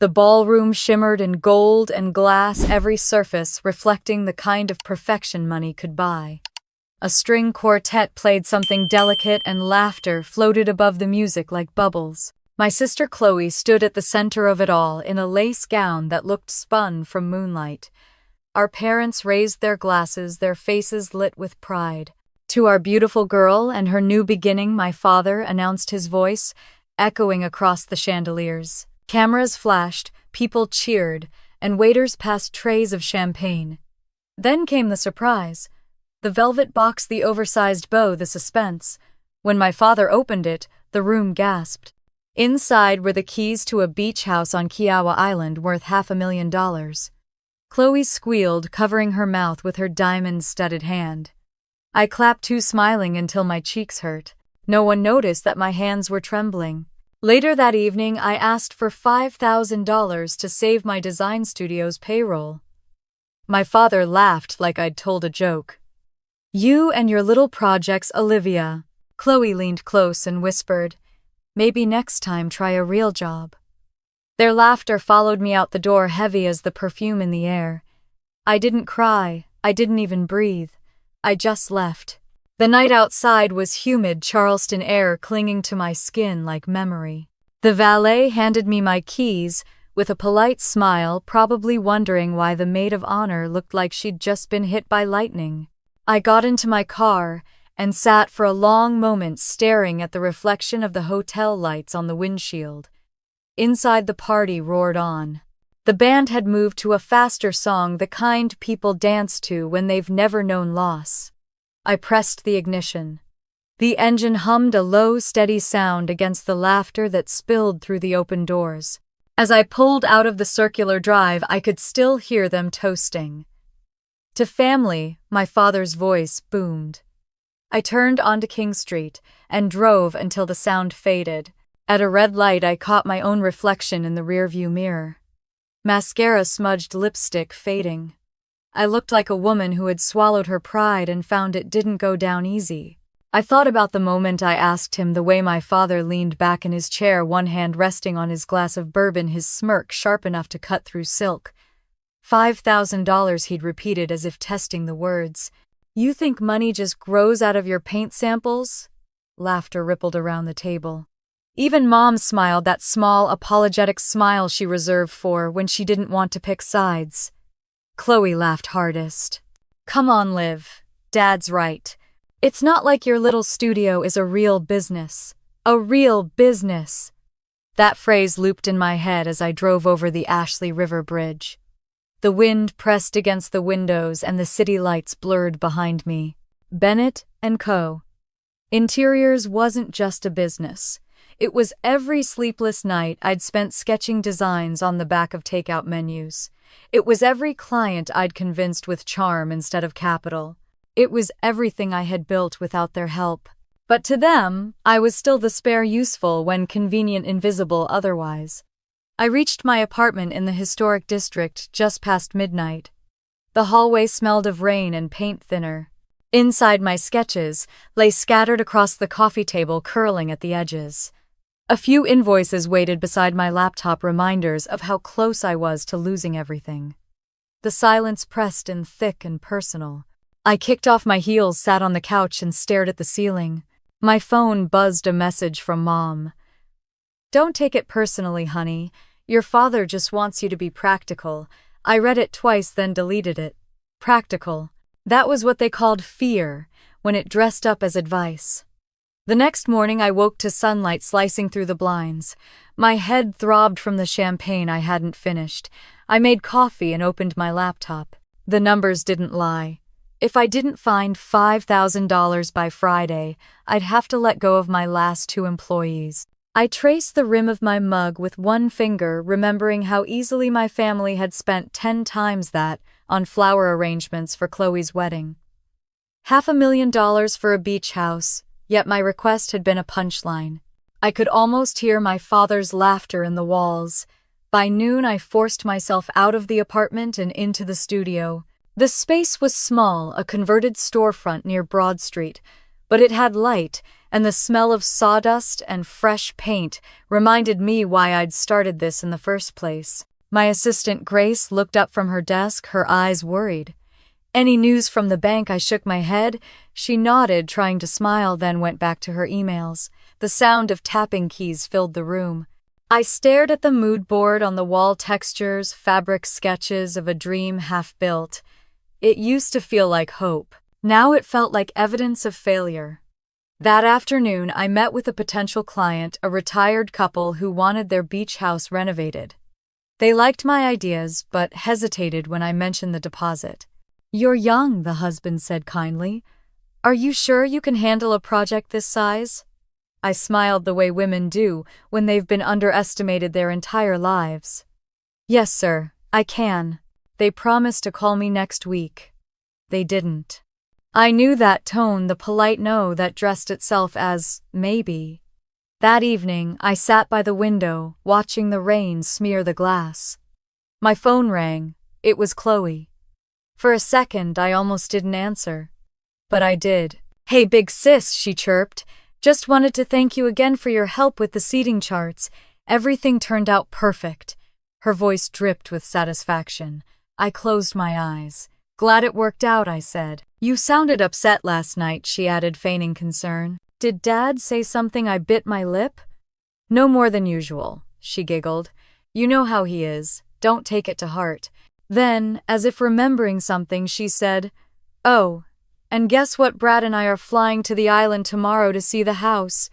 The ballroom shimmered in gold and glass, every surface reflecting the kind of perfection money could buy. A string quartet played something delicate, and laughter floated above the music like bubbles. My sister Chloe stood at the center of it all in a lace gown that looked spun from moonlight. Our parents raised their glasses, their faces lit with pride. To our beautiful girl and her new beginning, my father announced, his voice echoing across the chandeliers. Cameras flashed, people cheered, and waiters passed trays of champagne. Then came the surprise. The velvet box, the oversized bow, the suspense. When my father opened it, the room gasped. Inside were the keys to a beach house on Kiawa Island worth $500,000. Chloe squealed, covering her mouth with her diamond-studded hand. I clapped too, smiling until my cheeks hurt. No one noticed that my hands were trembling. Later that evening, I asked for $5,000 to save my design studio's payroll. My father laughed like I'd told a joke. "You and your little projects, Olivia." Chloe leaned close and whispered, "Maybe next time try a real job." Their laughter followed me out the door, heavy as the perfume in the air. I didn't cry, I didn't even breathe. I just left. The night outside was humid, Charleston air clinging to my skin like memory. The valet handed me my keys with a polite smile, probably wondering why the maid of honor looked like she'd just been hit by lightning. I got into my car and sat for a long moment staring at the reflection of the hotel lights on the windshield. Inside, the party roared on. The band had moved to a faster song, the kind people dance to when they've never known loss. I pressed the ignition. The engine hummed a low, steady sound against the laughter that spilled through the open doors. As I pulled out of the circular drive, I could still hear them toasting. "To family," my father's voice boomed. I turned onto King Street and drove until the sound faded. At a red light, I caught my own reflection in the rearview mirror. Mascara smudged lipstick fading. I looked like a woman who had swallowed her pride and found it didn't go down easy. I thought about the moment I asked him, the way my father leaned back in his chair, one hand resting on his glass of bourbon, his smirk sharp enough to cut through silk. $5,000, he'd repeated as if testing the words. "You think money just grows out of your paint samples?" Laughter rippled around the table. Even Mom smiled, that small, apologetic smile she reserved for when she didn't want to pick sides. Chloe laughed hardest. "Come on, Liv. Dad's right. It's not like your little studio is a real business. A real business." That phrase looped in my head as I drove over the Ashley River Bridge. The wind pressed against the windows and the city lights blurred behind me. Bennett & Co. Interiors wasn't just a business. It was every sleepless night I'd spent sketching designs on the back of takeout menus. It was every client I'd convinced with charm instead of capital. It was everything I had built without their help. But to them, I was still the spare useful when convenient invisible otherwise. I reached my apartment in the historic district just past midnight. The hallway smelled of rain and paint thinner. Inside, my sketches lay scattered across the coffee table, curling at the edges. A few invoices waited beside my laptop, reminders of how close I was to losing everything. The silence pressed in, thick and personal. I kicked off my heels, sat on the couch, and stared at the ceiling. My phone buzzed a message from Mom. "Don't take it personally, honey. Your father just wants you to be practical." I read it twice, then deleted it. Practical. That was what they called fear when it dressed up as advice. The next morning, I woke to sunlight slicing through the blinds. My head throbbed from the champagne I hadn't finished. I made coffee and opened my laptop. The numbers didn't lie. If I didn't find $5,000 by Friday, I'd have to let go of my last 2 employees. I traced the rim of my mug with one finger, remembering how easily my family had spent 10 times that on flower arrangements for Chloe's wedding. $500,000 for a beach house. Yet my request had been a punchline. I could almost hear my father's laughter in the walls. By noon, I forced myself out of the apartment and into the studio. The space was small, a converted storefront near Broad Street, but it had light, and the smell of sawdust and fresh paint reminded me why I'd started this in the first place. My assistant Grace looked up from her desk, her eyes worried. "Any news from the bank?" I shook my head. She nodded, trying to smile, then went back to her emails. The sound of tapping keys filled the room. I stared at the mood board on the wall, textures, fabric sketches of a dream half-built. It used to feel like hope. Now it felt like evidence of failure. That afternoon, I met with a potential client, a retired couple who wanted their beach house renovated. They liked my ideas, but hesitated when I mentioned the deposit. "You're young," the husband said kindly. "Are you sure you can handle a project this size?" I smiled the way women do when they've been underestimated their entire lives. "Yes, sir, I can." They promised to call me next week. They didn't. I knew that tone, the polite no that dressed itself as maybe. That evening, I sat by the window, watching the rain smear the glass. My phone rang. It was Chloe. For a second, I almost didn't answer. But I did. "Hey, big sis," she chirped. "Just wanted to thank you again for your help with the seating charts. Everything turned out perfect." Her voice dripped with satisfaction. I closed my eyes. "Glad it worked out," I said. "You sounded upset last night," she added, feigning concern. "Did Dad say something I bit my lip?" "No more than usual," she giggled. "You know how he is. Don't take it to heart." Then, as if remembering something, she said, "Oh, and guess what? Brad and I are flying to the island tomorrow to see the house.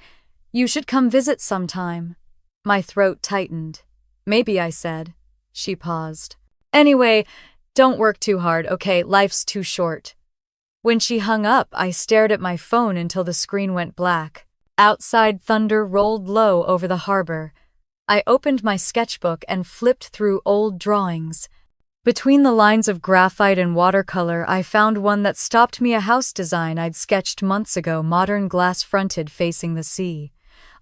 You should come visit sometime." My throat tightened. "Maybe," I said. She paused. "Anyway, don't work too hard, okay? Life's too short." When she hung up, I stared at my phone until the screen went black. Outside, thunder rolled low over the harbor. I opened my sketchbook and flipped through old drawings. Between the lines of graphite and watercolor, I found one that stopped me, a house design I'd sketched months ago, modern glass-fronted facing the sea.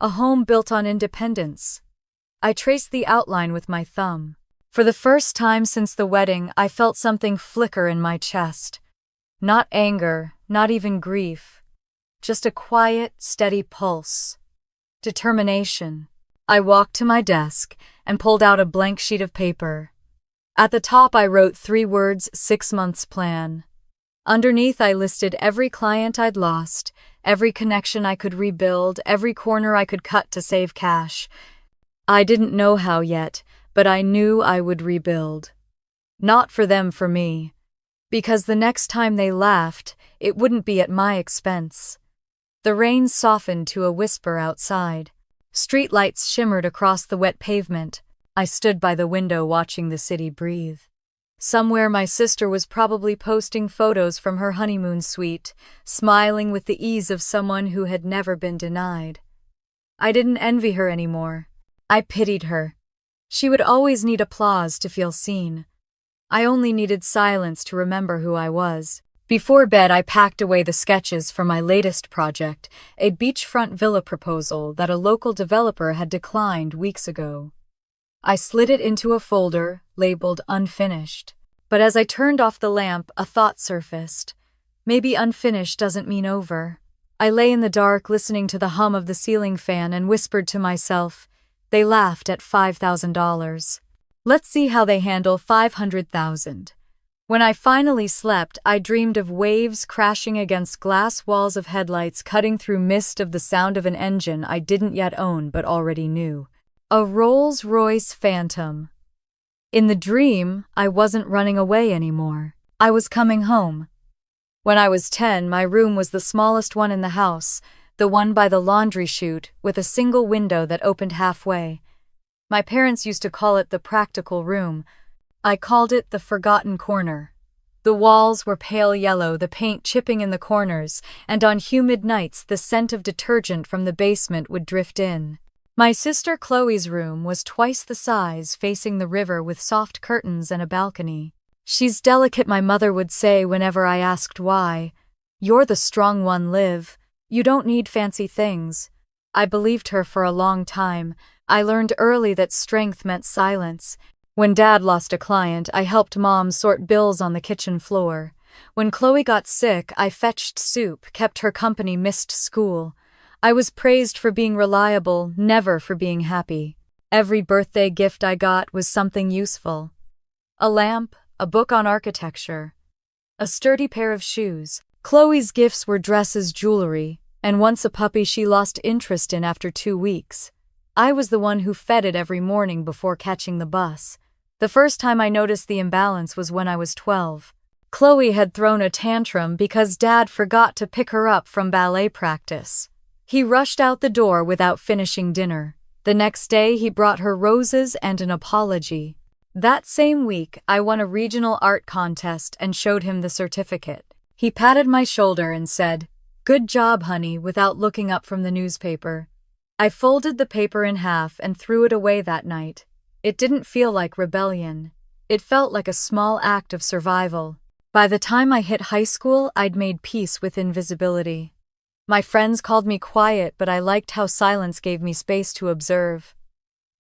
A home built on independence. I traced the outline with my thumb. For the first time since the wedding, I felt something flicker in my chest. Not anger, not even grief. Just a quiet, steady pulse. Determination. I walked to my desk and pulled out a blank sheet of paper. At the top, I wrote 3 words, 6 months plan. Underneath, I listed every client I'd lost, every connection I could rebuild, every corner I could cut to save cash. I didn't know how yet, but I knew I would rebuild. Not for them, for me. Because the next time they laughed, it wouldn't be at my expense. The rain softened to a whisper outside. Streetlights shimmered across the wet pavement. I stood by the window watching the city breathe. Somewhere my sister was probably posting photos from her honeymoon suite, smiling with the ease of someone who had never been denied. I didn't envy her anymore. I pitied her. She would always need applause to feel seen. I only needed silence to remember who I was. Before bed, I packed away the sketches for my latest project, a beachfront villa proposal that a local developer had declined weeks ago. I slid it into a folder, labeled unfinished. But as I turned off the lamp, a thought surfaced. Maybe unfinished doesn't mean over. I lay in the dark, listening to the hum of the ceiling fan, and whispered to myself, "They laughed at $5,000. Let's see how they handle 500,000. When I finally slept, I dreamed of waves crashing against glass walls, of headlights cutting through mist, of the sound of an engine I didn't yet own but already knew. A Rolls-Royce Phantom. In the dream, I wasn't running away anymore. I was coming home. When I was 10, my room was the smallest one in the house, the one by the laundry chute, with a single window that opened halfway. My parents used to call it the practical room. I called it the forgotten corner. The walls were pale yellow, the paint chipping in the corners, and on humid nights the scent of detergent from the basement would drift in. My sister Chloe's room was twice the size, facing the river with soft curtains and a balcony. "She's delicate," my mother would say whenever I asked why. "You're the strong one, Liv. You don't need fancy things." I believed her for a long time. I learned early that strength meant silence. When Dad lost a client, I helped Mom sort bills on the kitchen floor. When Chloe got sick, I fetched soup, kept her company, missed school. I was praised for being reliable, never for being happy. Every birthday gift I got was something useful. A lamp, a book on architecture, a sturdy pair of shoes. Chloe's gifts were dresses, jewelry, and once a puppy she lost interest in after 2 weeks. I was the one who fed it every morning before catching the bus. The first time I noticed the imbalance was when I was 12. Chloe had thrown a tantrum because Dad forgot to pick her up from ballet practice. He rushed out the door without finishing dinner. The next day, he brought her roses and an apology. That same week, I won a regional art contest and showed him the certificate. He patted my shoulder and said, "Good job, honey," without looking up from the newspaper. I folded the paper in half and threw it away that night. It didn't feel like rebellion. It felt like a small act of survival. By the time I hit high school, I'd made peace with invisibility. My friends called me quiet, but I liked how silence gave me space to observe.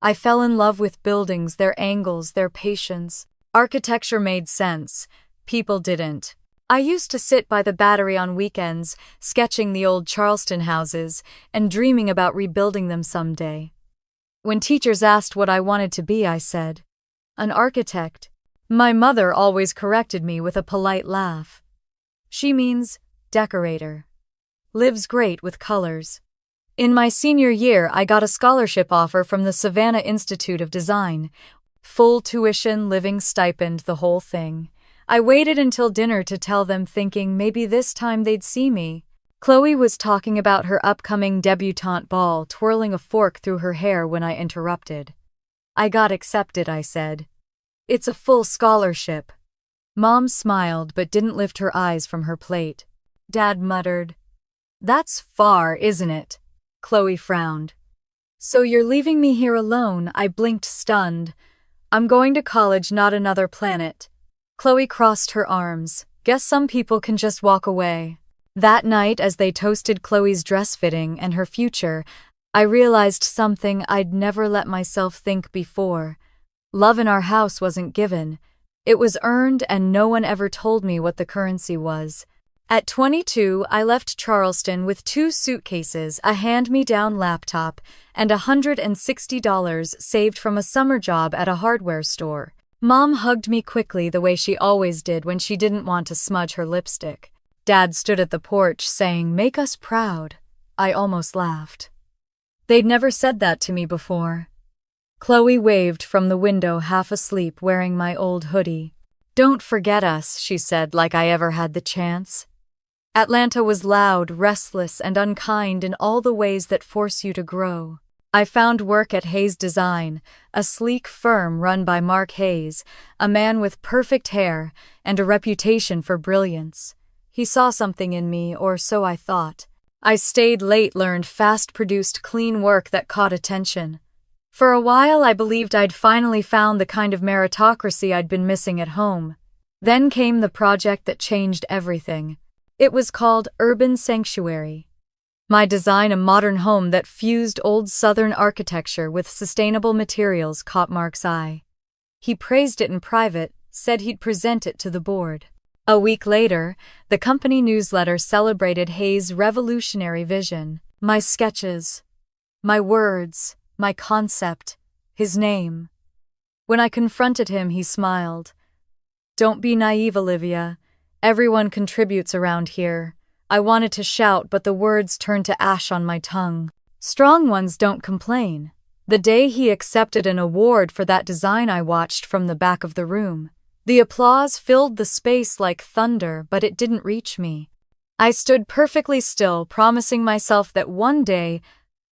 I fell in love with buildings, their angles, their patience. Architecture made sense. People didn't. I used to sit by the Battery on weekends, sketching the old Charleston houses and dreaming about rebuilding them someday. When teachers asked what I wanted to be, I said, "An architect." My mother always corrected me with a polite laugh. "She means decorator. Lives great with colors." In my senior year, I got a scholarship offer from the Savannah Institute of Design. Full tuition, living stipend, the whole thing. I waited until dinner to tell them, thinking maybe this time they'd see me. Chloe was talking about her upcoming debutante ball, twirling a fork through her hair when I interrupted. "I got accepted," I said. "It's a full scholarship." Mom smiled but didn't lift her eyes from her plate. Dad muttered, "That's far, isn't it?" Chloe frowned. "So you're leaving me here alone?" I blinked, stunned. "I'm going to college, not another planet." Chloe crossed her arms. "Guess some people can just walk away." That night, as they toasted Chloe's dress fitting and her future, I realized something I'd never let myself think before. Love in our house wasn't given. It was earned, and no one ever told me what the currency was. At 22, I left Charleston with 2 suitcases, a hand-me-down laptop, and $160 saved from a summer job at a hardware store. Mom hugged me quickly the way she always did when she didn't want to smudge her lipstick. Dad stood at the porch saying, "Make us proud." I almost laughed. They'd never said that to me before. Chloe waved from the window, half asleep, wearing my old hoodie. "Don't forget us," she said, like I ever had the chance. Atlanta was loud, restless, and unkind in all the ways that force you to grow. I found work at Hayes Design, a sleek firm run by Mark Hayes, a man with perfect hair and a reputation for brilliance. He saw something in me, or so I thought. I stayed late, learned fast-produced, clean work that caught attention. For a while, I believed I'd finally found the kind of meritocracy I'd been missing at home. Then came the project that changed everything. It was called Urban Sanctuary. My design, a modern home that fused old Southern architecture with sustainable materials, caught Mark's eye. He praised it in private, said he'd present it to the board. A week later, the company newsletter celebrated Hayes' revolutionary vision. My sketches, my words, my concept, his name. When I confronted him, he smiled. "Don't be naive, Olivia. Everyone contributes around here." I wanted to shout, but the words turned to ash on my tongue. Strong ones don't complain. The day he accepted an award for that design, I watched from the back of the room. The applause filled the space like thunder, but it didn't reach me. I stood perfectly still, promising myself that one day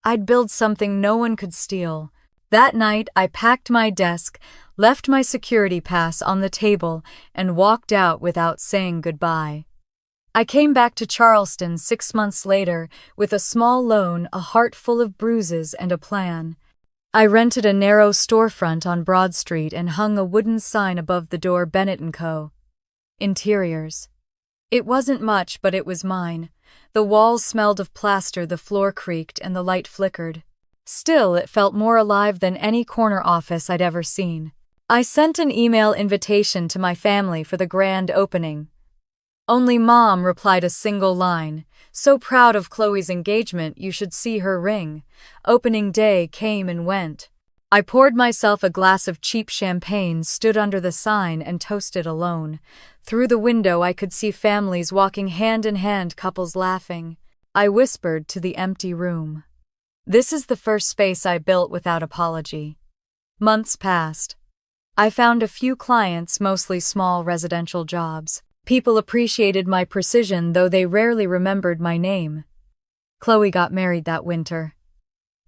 I'd build something no one could steal. That night, I packed my desk, left my security pass on the table, and walked out without saying goodbye. I came back to Charleston 6 months later with a small loan, a heart full of bruises, and a plan. I rented a narrow storefront on Broad Street and hung a wooden sign above the door, Bennett & Co. Interiors. It wasn't much, but it was mine. The walls smelled of plaster, the floor creaked, and the light flickered. Still, it felt more alive than any corner office I'd ever seen. I sent an email invitation to my family for the grand opening. Only Mom replied a single line. So proud of Chloe's engagement, you should see her ring. Opening day came and went. I poured myself a glass of cheap champagne, stood under the sign, and toasted alone. Through the window I could see families walking hand in hand, couples laughing. I whispered to the empty room. This is the first space I built without apology. Months passed. I found a few clients, mostly small residential jobs. People appreciated my precision, though they rarely remembered my name. Chloe got married that winter.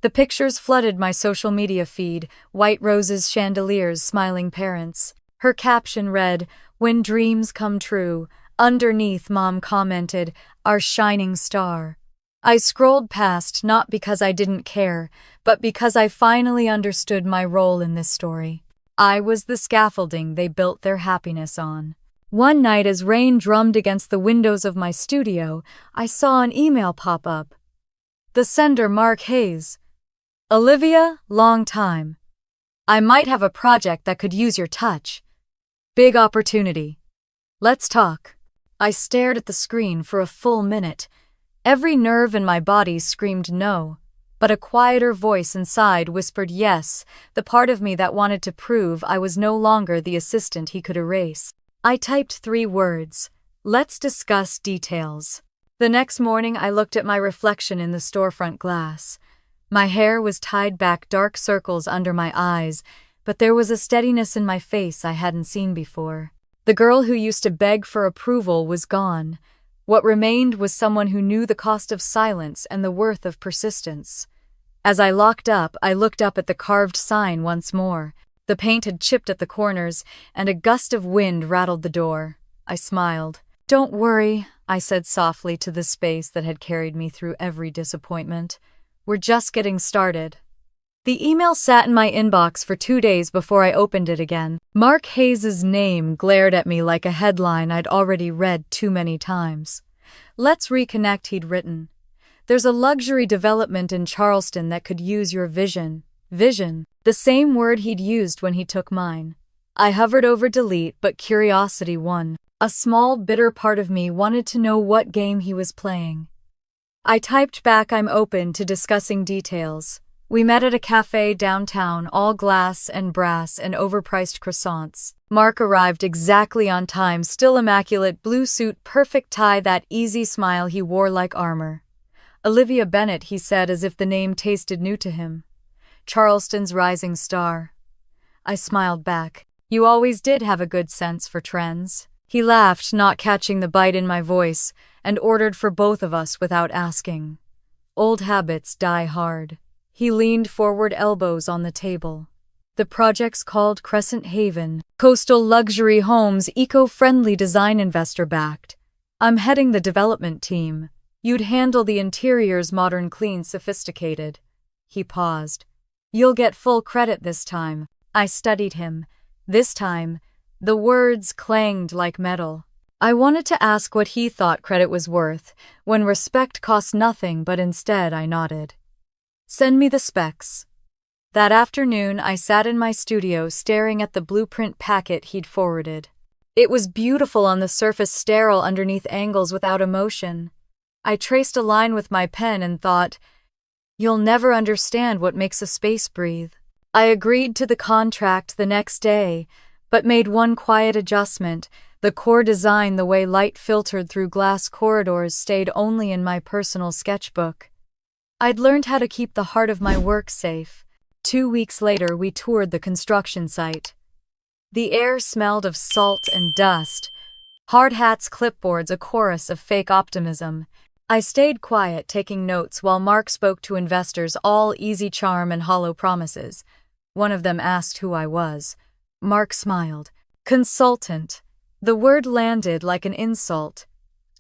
The pictures flooded my social media feed: white roses, chandeliers, smiling parents. Her caption read, "When dreams come true." Underneath, Mom commented, "Our shining star." I scrolled past, not because I didn't care, but because I finally understood my role in this story. I was the scaffolding they built their happiness on. One night, as rain drummed against the windows of my studio, I saw an email pop up. The sender, Mark Hayes. Olivia, long time. I might have a project that could use your touch. Big opportunity. Let's talk. I stared at the screen for a full minute. Every nerve in my body screamed no, but a quieter voice inside whispered yes, the part of me that wanted to prove I was no longer the assistant he could erase. I typed 3 words. Let's discuss details. The next morning I looked at my reflection in the storefront glass. My hair was tied back, dark circles under my eyes, but there was a steadiness in my face I hadn't seen before. The girl who used to beg for approval was gone. What remained was someone who knew the cost of silence and the worth of persistence. As I looked up at the carved sign once more. The paint had chipped at the corners, and a gust of wind rattled the door. I smiled. "Don't worry," I said softly to the space that had carried me through every disappointment. "We're just getting started." The email sat in my inbox for 2 days before I opened it again. Mark Hayes' name glared at me like a headline I'd already read too many times. "Let's reconnect," he'd written. "There's a luxury development in Charleston that could use your vision." Vision. The same word he'd used when he took mine. I hovered over delete, but curiosity won. A small, bitter part of me wanted to know what game he was playing. I typed back, "I'm open to discussing details." We met at a cafe downtown, all glass and brass and overpriced croissants. Mark arrived exactly on time, still immaculate, blue suit, perfect tie, that easy smile he wore like armor. "Olivia Bennett," he said, as if the name tasted new to him. "Charleston's rising star." I smiled back. "You always did have a good sense for trends." He laughed, not catching the bite in my voice, and ordered for both of us without asking. Old habits die hard. He leaned forward, elbows on the table. "The project's called Crescent Haven. Coastal luxury homes, eco-friendly design, investor-backed. I'm heading the development team. You'd handle the interiors, modern, clean, sophisticated." He paused. "You'll get full credit this time." I studied him. This time, the words clanged like metal. I wanted to ask what he thought credit was worth, when respect cost nothing, but instead I nodded. "Send me the specs." That afternoon, I sat in my studio staring at the blueprint packet he'd forwarded. It was beautiful on the surface, sterile underneath, angles without emotion. I traced a line with my pen and thought, "You'll never understand what makes a space breathe." I agreed to the contract the next day, but made one quiet adjustment. The core design, the way light filtered through glass corridors, stayed only in my personal sketchbook. I'd learned how to keep the heart of my work safe. 2 weeks later, we toured the construction site. The air smelled of salt and dust. Hard hats, clipboards, a chorus of fake optimism. I stayed quiet, taking notes, while Mark spoke to investors, all easy charm and hollow promises. One of them asked who I was. Mark smiled. "Consultant." The word landed like an insult.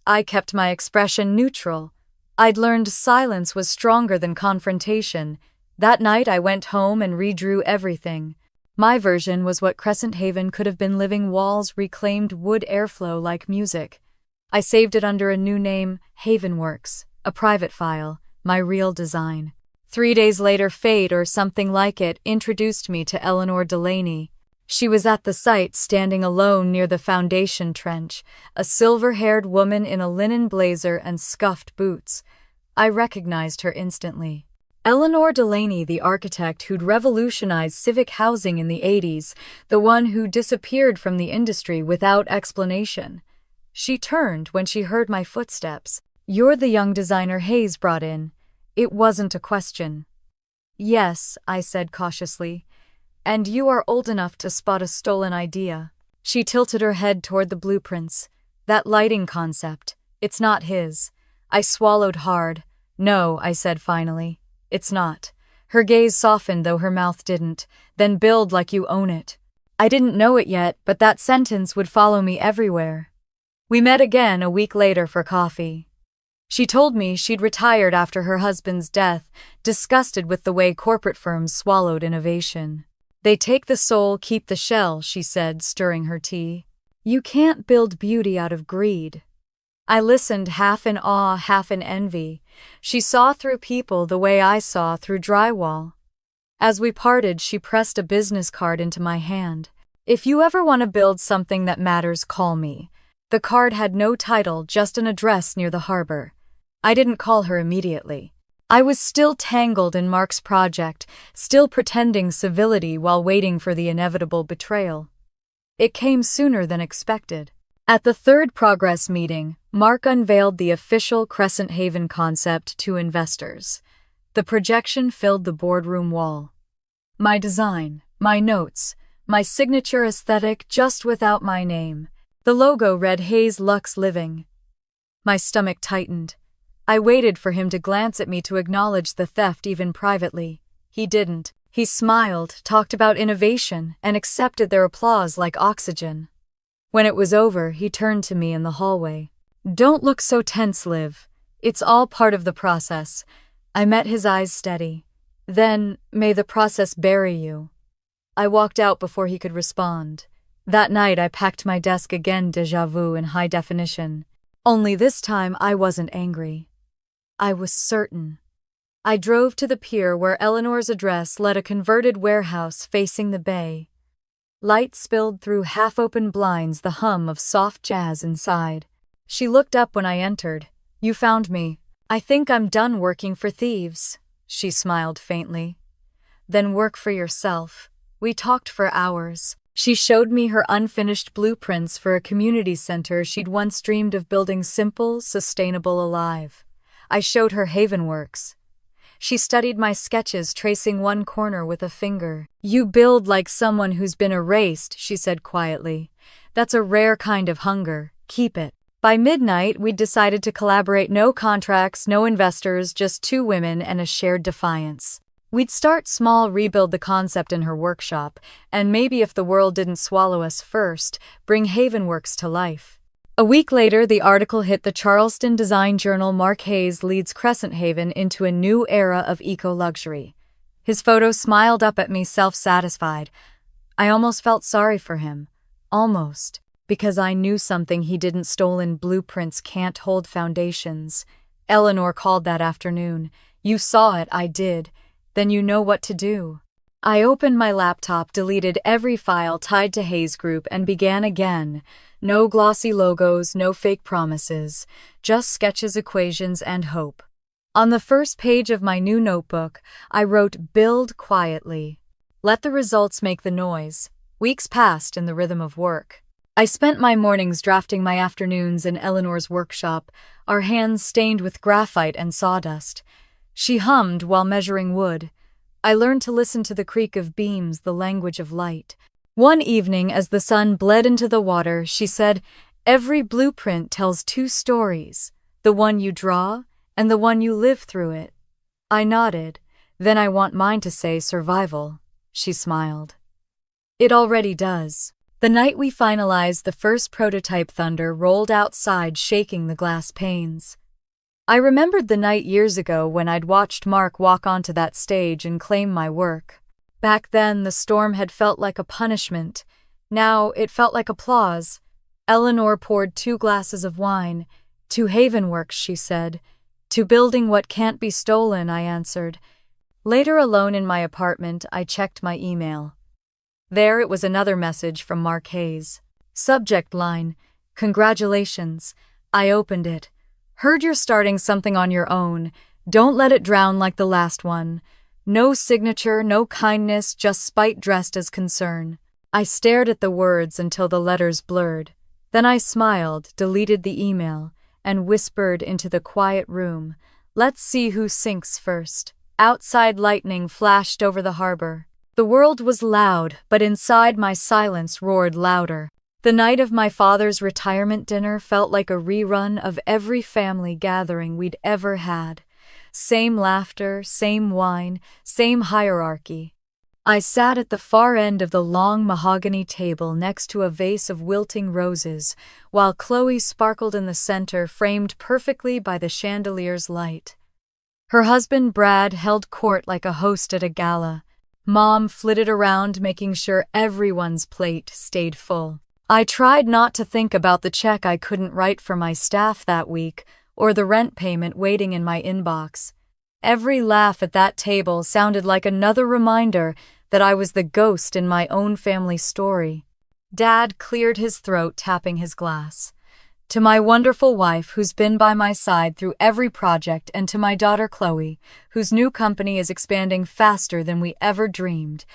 I kept my expression neutral. I'd learned silence was stronger than confrontation. That night I went home and redrew everything. My version was what Crescent Haven could have been: living walls, reclaimed wood, airflow like music. I saved it under a new name, Havenworks, a private file, my real design. 3 days later, fate, or something like it, introduced me to Eleanor Delaney. She was at the site, standing alone near the foundation trench, a silver-haired woman in a linen blazer and scuffed boots. I recognized her instantly. Eleanor Delaney, the architect who'd revolutionized civic housing in the 80s, the one who disappeared from the industry without explanation. She turned when she heard my footsteps. "You're the young designer Hayes brought in." It wasn't a question. "Yes," I said cautiously. "And you are old enough to spot a stolen idea." She tilted her head toward the blueprints. "That lighting concept, it's not his." I swallowed hard. "No," I said finally. "It's not." Her gaze softened, though her mouth didn't. "Then build like you own it." I didn't know it yet, but that sentence would follow me everywhere. We met again a week later for coffee. She told me she'd retired after her husband's death, disgusted with the way corporate firms swallowed innovation. "They take the soul, keep the shell," she said, stirring her tea. "You can't build beauty out of greed." I listened, half in awe, half in envy. She saw through people the way I saw through drywall. As we parted, she pressed a business card into my hand. "If you ever want to build something that matters, call me." The card had no title, just an address near the harbor. I didn't call her immediately. I was still tangled in Mark's project, still pretending civility while waiting for the inevitable betrayal. It came sooner than expected. At the third progress meeting, Mark unveiled the official Crescent Haven concept to investors. The projection filled the boardroom wall. My design, my notes, my signature aesthetic, just without my name. The logo read Hayes Lux Living. My stomach tightened. I waited for him to glance at me to acknowledge the theft even privately. He didn't. He smiled, talked about innovation, and accepted their applause like oxygen. When it was over, he turned to me in the hallway. "Don't look so tense, Liv. It's all part of the process." I met his eyes steady. "Then, may the process bury you." I walked out before he could respond. That night I packed my desk again, déjà vu in high definition. Only this time I wasn't angry. I was certain. I drove to the pier where Eleanor's address led a converted warehouse facing the bay. Light spilled through half-open blinds, the hum of soft jazz inside. She looked up when I entered. "You found me. I think I'm done working for thieves." She smiled faintly. "Then work for yourself." We talked for hours. She showed me her unfinished blueprints for a community center she'd once dreamed of building, simple, sustainable, alive. I showed her Havenworks. She studied my sketches, tracing one corner with a finger. "You build like someone who's been erased," she said quietly. "That's a rare kind of hunger. Keep it." By midnight, we'd decided to collaborate. No contracts, no investors, just two women and a shared defiance. We'd start small, rebuild the concept in her workshop, and maybe, if the world didn't swallow us first, bring Havenworks to life. A week later, the article hit the Charleston Design Journal. Mark Hayes leads Crescent Haven into a new era of eco-luxury. His photo smiled up at me, self-satisfied. I almost felt sorry for him. Almost. Because I knew something he didn't. Stolen blueprints can't hold foundations. Eleanor called that afternoon. "You saw it." I did. "Then you know what to do." I opened my laptop, deleted every file tied to Hayes Group, and began again. No glossy logos, no fake promises, just sketches, equations, and hope. On the first page of my new notebook, I wrote, "Build quietly. Let the results make the noise." Weeks passed in the rhythm of work. I spent my mornings drafting, my afternoons in Eleanor's workshop, our hands stained with graphite and sawdust. She hummed while measuring wood. I learned to listen to the creak of beams, the language of light. One evening, as the sun bled into the water, she said, "Every blueprint tells two stories, the one you draw and the one you live through it." I nodded. "Then I want mine to say survival." She smiled. "It already does." The night we finalized the first prototype, thunder rolled outside, shaking the glass panes. I remembered the night years ago when I'd watched Mark walk onto that stage and claim my work. Back then, the storm had felt like a punishment. Now, it felt like applause. Eleanor poured 2 glasses of wine. "To Havenworks," she said. "To building what can't be stolen," I answered. Later, alone in my apartment, I checked my email. There it was, another message from Mark Hayes. Subject line, "Congratulations." I opened it. "Heard you're starting something on your own. Don't let it drown like the last one." No signature, no kindness, just spite dressed as concern. I stared at the words until the letters blurred. Then I smiled, deleted the email, and whispered into the quiet room, "Let's see who sinks first." Outside, lightning flashed over the harbor. The world was loud, but inside my silence roared louder. The night of my father's retirement dinner felt like a rerun of every family gathering we'd ever had. Same laughter, same wine, same hierarchy. I sat at the far end of the long mahogany table next to a vase of wilting roses, while Chloe sparkled in the center, framed perfectly by the chandelier's light. Her husband Brad held court like a host at a gala. Mom flitted around, making sure everyone's plate stayed full. I tried not to think about the check I couldn't write for my staff that week, or the rent payment waiting in my inbox. Every laugh at that table sounded like another reminder that I was the ghost in my own family story. Dad cleared his throat, tapping his glass. "To my wonderful wife, who's been by my side through every project, and to my daughter Chloe, whose new company is expanding faster than we ever dreamed."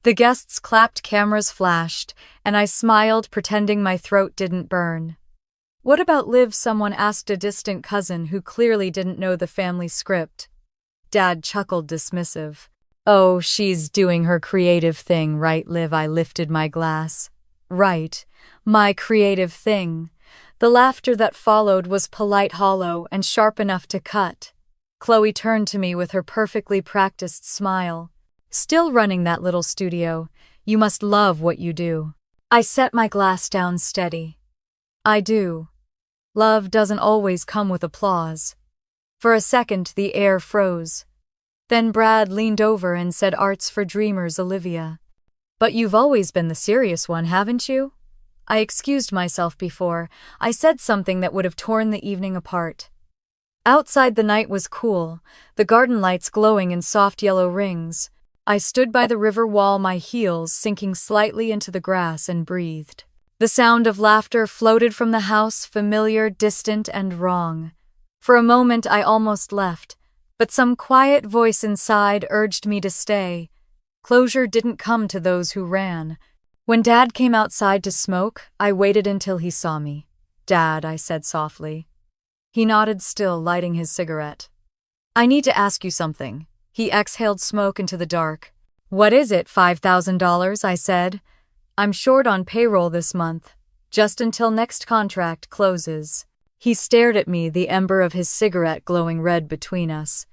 The guests clapped, cameras flashed, and I smiled, pretending my throat didn't burn. "What about Liv?" someone asked a distant cousin who clearly didn't know the family script. Dad chuckled, dismissive. "Oh, she's doing her creative thing, right, Liv?" I lifted my glass. "Right, my creative thing." The laughter that followed was polite, hollow, and sharp enough to cut. Chloe turned to me with her perfectly practiced smile. "Still running that little studio. You must love what you do." I set my glass down steady. "I do. Love doesn't always come with applause." For a second, the air froze. Then Brad leaned over and said, "Art's for dreamers, Olivia." "But you've always been the serious one, haven't you?" I excused myself before I said something that would have torn the evening apart. Outside, the night was cool, the garden lights glowing in soft yellow rings. I stood by the river wall, my heels sinking slightly into the grass, and breathed. The sound of laughter floated from the house, familiar, distant, and wrong. For a moment I almost left, but some quiet voice inside urged me to stay. Closure didn't come to those who ran. When Dad came outside to smoke, I waited until he saw me. "Dad," I said softly. He nodded, still lighting his cigarette. "I need to ask you something." He exhaled smoke into the dark. "What is it, $5,000? I said. "I'm short on payroll this month, just until next contract closes." He stared at me, the ember of his cigarette glowing red between us.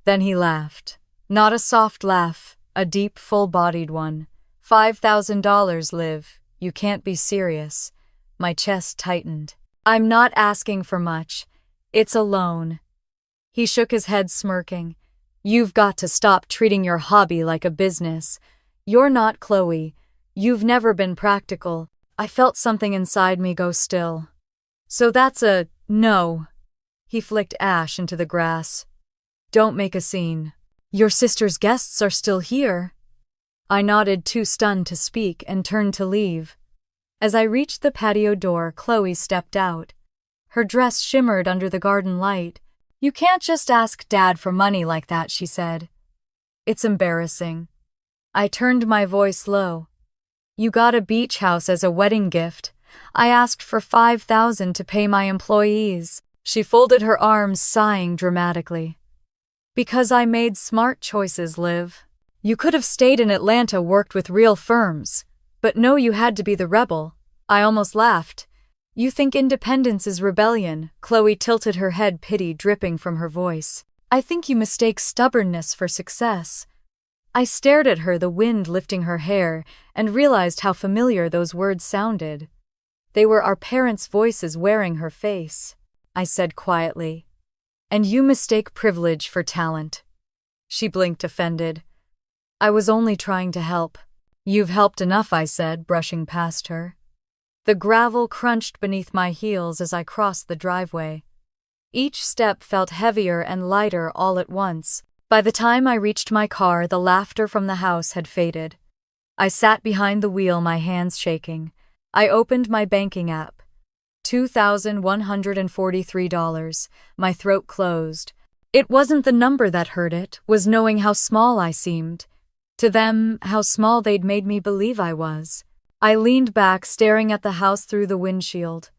Then he laughed. Not a soft laugh, a deep, full-bodied one. $5,000, Liv. You can't be serious." My chest tightened. "I'm not asking for much. It's a loan." He shook his head, smirking. "You've got to stop treating your hobby like a business. You're not Chloe. You've never been practical." I felt something inside me go still. "So that's a no." He flicked ash into the grass. "Don't make a scene. Your sister's guests are still here." I nodded, too stunned to speak, and turned to leave. As I reached the patio door, Chloe stepped out. Her dress shimmered under the garden light. "You can't just ask Dad for money like that," she said. "It's embarrassing." I turned my voice low. "You got a beach house as a wedding gift. I asked for $5,000 to pay my employees." She folded her arms, sighing dramatically. "Because I made smart choices, Liv. You could have stayed in Atlanta, worked with real firms. But no, you had to be the rebel." I almost laughed. "You think independence is rebellion?" Chloe tilted her head, pity dripping from her voice. "I think you mistake stubbornness for success." I stared at her, the wind lifting her hair, and realized how familiar those words sounded. They were our parents' voices wearing her face. I said quietly, "And you mistake privilege for talent." She blinked, offended. "I was only trying to help." "You've helped enough," I said, brushing past her. The gravel crunched beneath my heels as I crossed the driveway. Each step felt heavier and lighter all at once. By the time I reached my car, the laughter from the house had faded. I sat behind the wheel, my hands shaking. I opened my banking app. $2,143. My throat closed. It wasn't the number that hurt, it was knowing how small I seemed. To them, how small they'd made me believe I was. I leaned back, staring at the house through the windshield.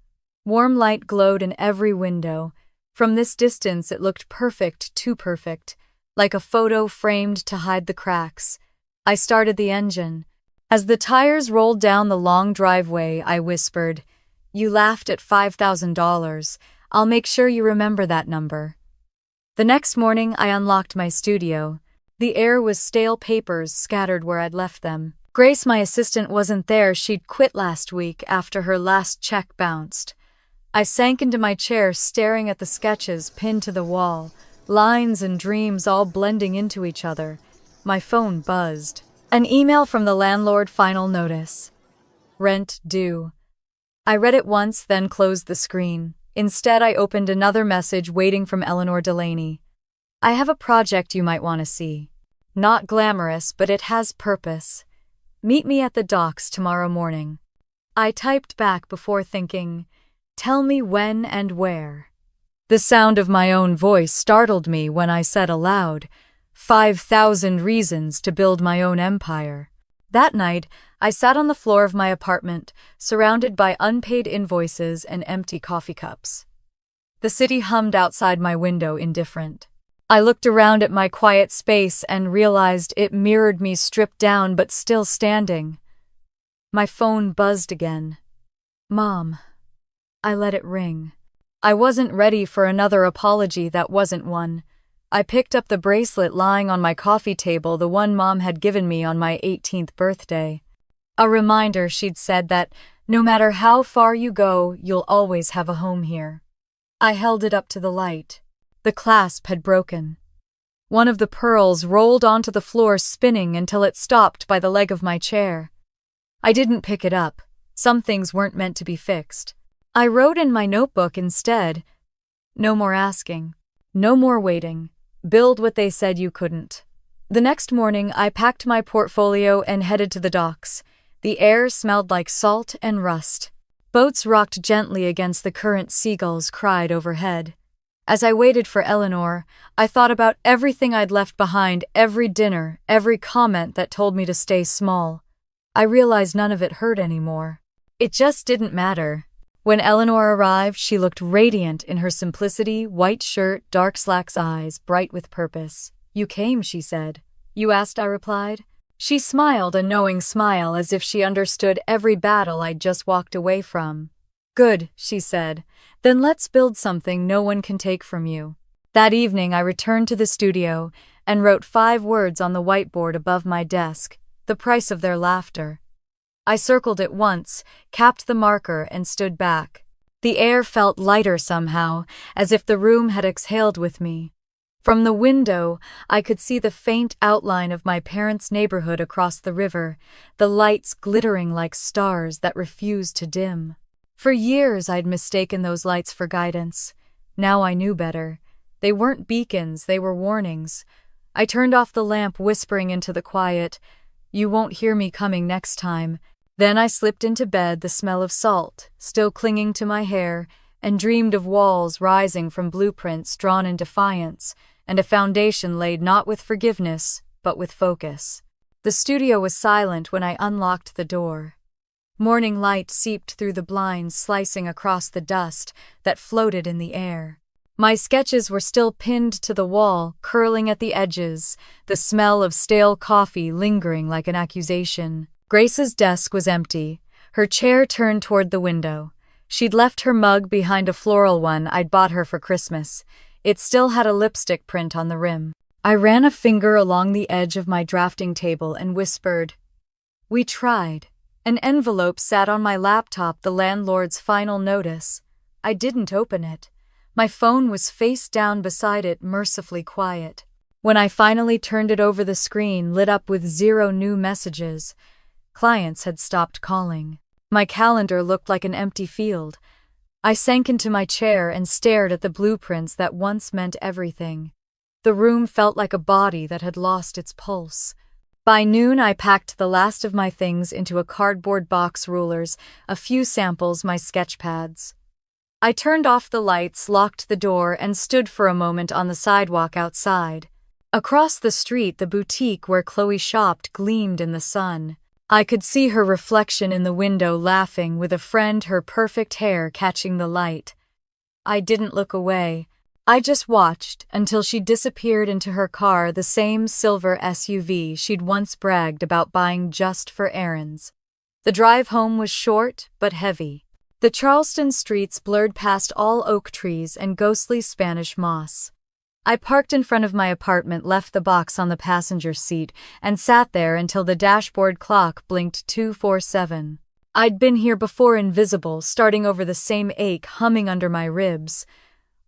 Warm light glowed in every window. From this distance, it looked perfect, too perfect, like a photo framed to hide the cracks. I started the engine. As the tires rolled down the long driveway, I whispered, "You laughed at $5,000. I'll make sure you remember that number." The next morning, I unlocked my studio. The air was stale papers scattered where I'd left them. Grace, my assistant, wasn't there. She'd quit last week after her last check bounced. I sank into my chair, staring at the sketches pinned to the wall, lines and dreams all blending into each other. My phone buzzed. An email from the landlord, final notice. Rent due. I read it once, then closed the screen. Instead, I opened another message waiting from Eleanor Delaney. "I have a project you might want to see. Not glamorous, but it has purpose. Meet me at the docks tomorrow morning." I typed back before thinking, "Tell me when and where." The sound of my own voice startled me when I said aloud, 5,000 reasons to build my own empire. That night, I sat on the floor of my apartment, surrounded by unpaid invoices and empty coffee cups. The city hummed outside my window, indifferent. I looked around at my quiet space and realized it mirrored me, stripped down but still standing. My phone buzzed again. "Mom." I let it ring. I wasn't ready for another apology that wasn't one. I picked up the bracelet lying on my coffee table, the one Mom had given me on my 18th birthday. A reminder, she'd said, that no matter how far you go, you'll always have a home here. I held it up to the light. The clasp had broken. One of the pearls rolled onto the floor, spinning until it stopped by the leg of my chair. I didn't pick it up. Some things weren't meant to be fixed. I wrote in my notebook instead, "No more asking. No more waiting. Build what they said you couldn't." The next morning, I packed my portfolio and headed to the docks. The air smelled like salt and rust. Boats rocked gently against the current, seagulls cried overhead. As I waited for Eleanor, I thought about everything I'd left behind, every dinner, every comment that told me to stay small. I realized none of it hurt anymore. It just didn't matter. When Eleanor arrived, she looked radiant in her simplicity, white shirt, dark slacks, eyes bright with purpose. "You came," she said. "You asked," I replied. She smiled, a knowing smile, as if she understood every battle I'd just walked away from. "Good," she said. "Then let's build something no one can take from you." That evening, I returned to the studio and wrote 5 words on the whiteboard above my desk, the price of their laughter. I circled it once, capped the marker, and stood back. The air felt lighter somehow, as if the room had exhaled with me. From the window, I could see the faint outline of my parents' neighborhood across the river, the lights glittering like stars that refused to dim. For years, I'd mistaken those lights for guidance. Now I knew better. They weren't beacons, they were warnings. I turned off the lamp, whispering into the quiet, "You won't hear me coming next time." Then I slipped into bed, the smell of salt still clinging to my hair, and dreamed of walls rising from blueprints drawn in defiance, and a foundation laid not with forgiveness, but with focus. The studio was silent when I unlocked the door. Morning light seeped through the blinds, slicing across the dust that floated in the air. My sketches were still pinned to the wall, curling at the edges, the smell of stale coffee lingering like an accusation. Grace's desk was empty, her chair turned toward the window. She'd left her mug behind a floral one I'd bought her for Christmas. It still had a lipstick print on the rim. I ran a finger along the edge of my drafting table and whispered, "We tried." An envelope sat on my laptop, the landlord's final notice. I didn't open it. My phone was face down beside it, mercifully quiet. When I finally turned it over, the screen lit up with 0 new messages. Clients had stopped calling. My calendar looked like an empty field. I sank into my chair and stared at the blueprints that once meant everything. The room felt like a body that had lost its pulse. By noon, I packed the last of my things into a cardboard box, rulers, a few samples, my sketch pads. I turned off the lights, locked the door, and stood for a moment on the sidewalk outside. Across the street, the boutique where Chloe shopped gleamed in the sun. I could see her reflection in the window laughing with a friend, her perfect hair catching the light. I didn't look away. I just watched until she disappeared into her car, the same silver SUV she'd once bragged about buying just for errands. The drive home was short but heavy. The Charleston streets blurred past all oak trees and ghostly Spanish moss. I parked in front of my apartment, left the box on the passenger seat, and sat there until the dashboard clock blinked 2:47. I'd been here before, invisible, starting over the same ache humming under my ribs.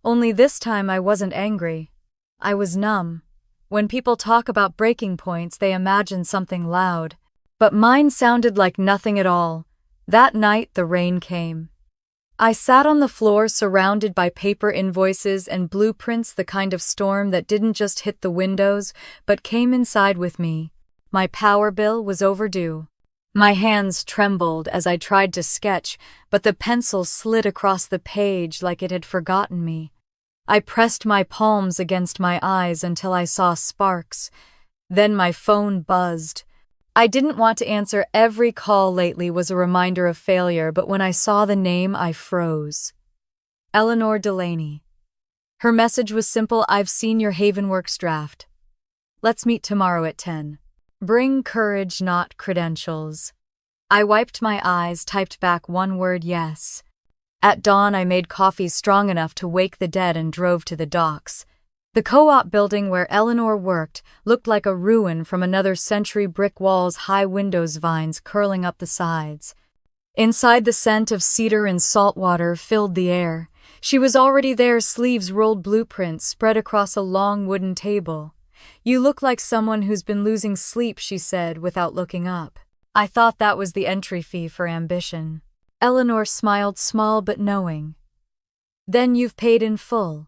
Only this time I wasn't angry. I was numb. When people talk about breaking points, they imagine something loud. But mine sounded like nothing at all. That night, the rain came. I sat on the floor surrounded by paper invoices and blueprints, the kind of storm that didn't just hit the windows, but came inside with me. My power bill was overdue. My hands trembled as I tried to sketch, but the pencil slid across the page like it had forgotten me. I pressed my palms against my eyes until I saw sparks. Then my phone buzzed. I didn't want to answer. Every call lately was a reminder of failure, but when I saw the name, I froze. Eleanor Delaney. Her message was simple: "I've seen your Havenworks draft. Let's meet tomorrow at 10. Bring courage, not credentials." I wiped my eyes, typed back one word: yes. At dawn, I made coffee strong enough to wake the dead and drove to the docks. The co-op building where Eleanor worked looked like a ruin from another century: brick walls, high windows, vines curling up the sides. Inside, the scent of cedar and salt water filled the air. She was already there, sleeves rolled, blueprints spread across a long wooden table. "You look like someone who's been losing sleep," she said without looking up. I thought that was the entry fee for ambition. Eleanor smiled, small but knowing. "Then you've paid in full."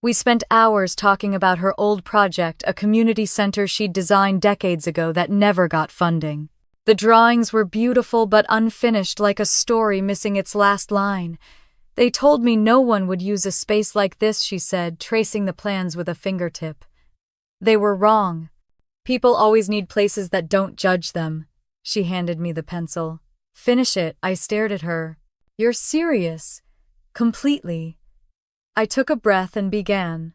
We spent hours talking about her old project, a community center she'd designed decades ago that never got funding. The drawings were beautiful but unfinished, like a story missing its last line. "They told me no one would use a space like this," she said, tracing the plans with a fingertip. "They were wrong. People always need places that don't judge them." She handed me the pencil. "Finish it." I stared at her. "You're serious?" "Completely." I took a breath and began.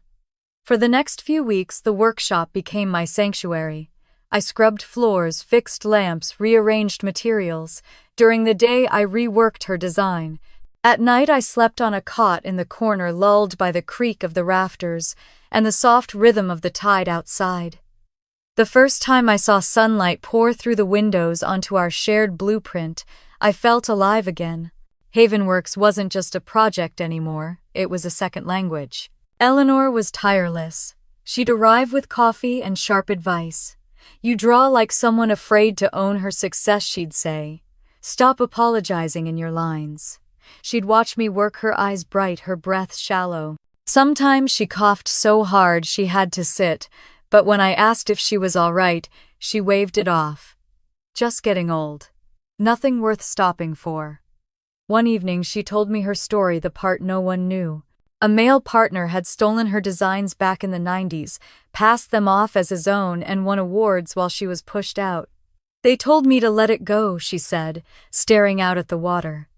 For the next few weeks, the workshop became my sanctuary. I scrubbed floors, fixed lamps, rearranged materials. During the day, I reworked her design. At night, I slept on a cot in the corner, lulled by the creak of the rafters and the soft rhythm of the tide outside. The first time I saw sunlight pour through the windows onto our shared blueprint, I felt alive again. Havenworks wasn't just a project anymore, it was a second language. Eleanor was tireless. She'd arrive with coffee and sharp advice. "You draw like someone afraid to own her success," she'd say. "Stop apologizing in your lines." She'd watch me work, her eyes bright, her breath shallow. Sometimes she coughed so hard she had to sit, but when I asked if she was all right, she waved it off. Just getting old. Nothing worth stopping for. One evening, she told me her story, the part no one knew. A male partner had stolen her designs back in the 90s, passed them off as his own, and won awards while she was pushed out. "They told me to let it go," she said, staring out at the water.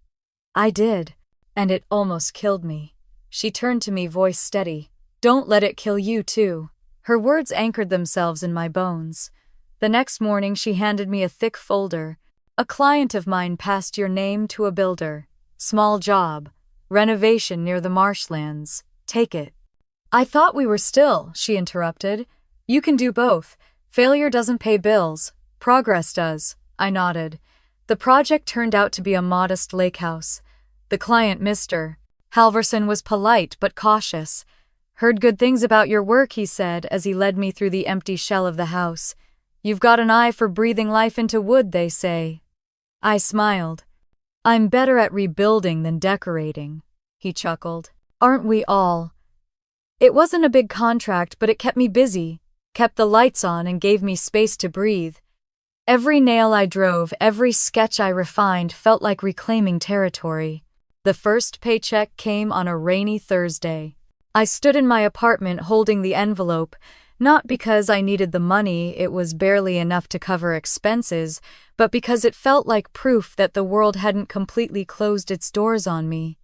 "I did, and it almost killed me." She turned to me, voice steady. "Don't let it kill you, too." Her words anchored themselves in my bones. The next morning, she handed me a thick folder. "A client of mine passed your name to a builder. Small job. Renovation near the marshlands. Take it." "I thought we were still," she interrupted. "You can do both. Failure doesn't pay bills. Progress does." I nodded. The project turned out to be a modest lake house. The client, Mr. Halverson, was polite but cautious. "Heard good things about your work," he said as he led me through the empty shell of the house. "You've got an eye for breathing life into wood, they say." I smiled. "I'm better at rebuilding than decorating," he chuckled. "Aren't we all?" It wasn't a big contract, but it kept me busy, kept the lights on, and gave me space to breathe. Every nail I drove, every sketch I refined felt like reclaiming territory. The first paycheck came on a rainy Thursday. I stood in my apartment holding the envelope, not because I needed the money, it was barely enough to cover expenses, but because it felt like proof that the world hadn't completely closed its doors on me.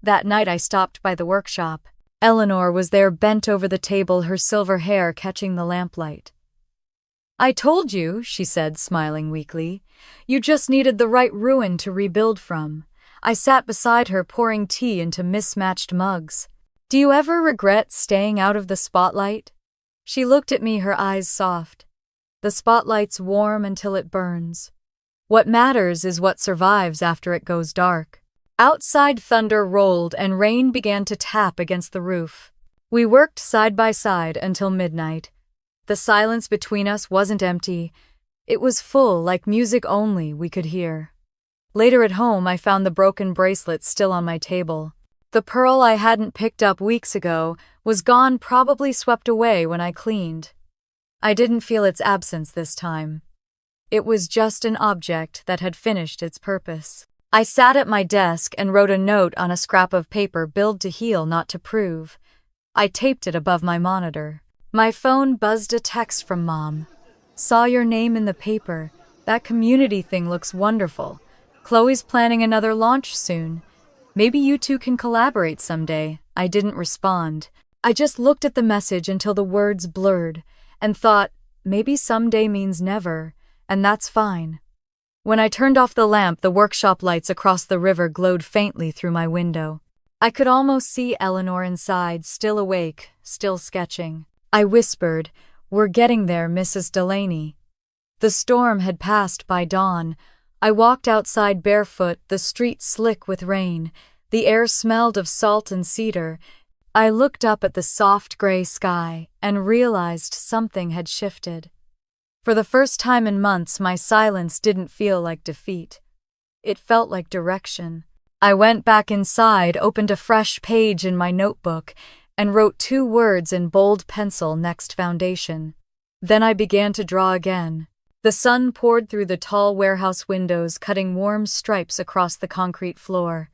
That night I stopped by the workshop. Eleanor was there bent over the table, her silver hair catching the lamplight. "I told you," she said, smiling weakly. "You just needed the right ruin to rebuild from." I sat beside her, pouring tea into mismatched mugs. "Do you ever regret staying out of the spotlight?" She looked at me, her eyes soft. "The spotlight's warm until it burns. What matters is what survives after it goes dark." Outside, thunder rolled and rain began to tap against the roof. We worked side by side until midnight. The silence between us wasn't empty. It was full, like music only we could hear. Later at home, I found the broken bracelet still on my table. The pearl I hadn't picked up weeks ago was gone, probably swept away when I cleaned. I didn't feel its absence this time. It was just an object that had finished its purpose. I sat at my desk and wrote a note on a scrap of paper, "Build to heal, not to prove." I taped it above my monitor. My phone buzzed a text from Mom. "Saw your name in the paper. That community thing looks wonderful. Chloe's planning another launch soon. Maybe you two can collaborate someday." I didn't respond. I just looked at the message until the words blurred and thought, maybe someday means never, and that's fine. When I turned off the lamp, the workshop lights across the river glowed faintly through my window. I could almost see Eleanor inside, still awake, still sketching. I whispered, "We're getting there, Mrs. Delaney." The storm had passed by dawn. I walked outside barefoot, the street slick with rain. The air smelled of salt and cedar. I looked up at the soft gray sky and realized something had shifted. For the first time in months, my silence didn't feel like defeat. It felt like direction. I went back inside, opened a fresh page in my notebook, and wrote 2 words in bold pencil: next foundation. Then I began to draw again. The sun poured through the tall warehouse windows, cutting warm stripes across the concrete floor.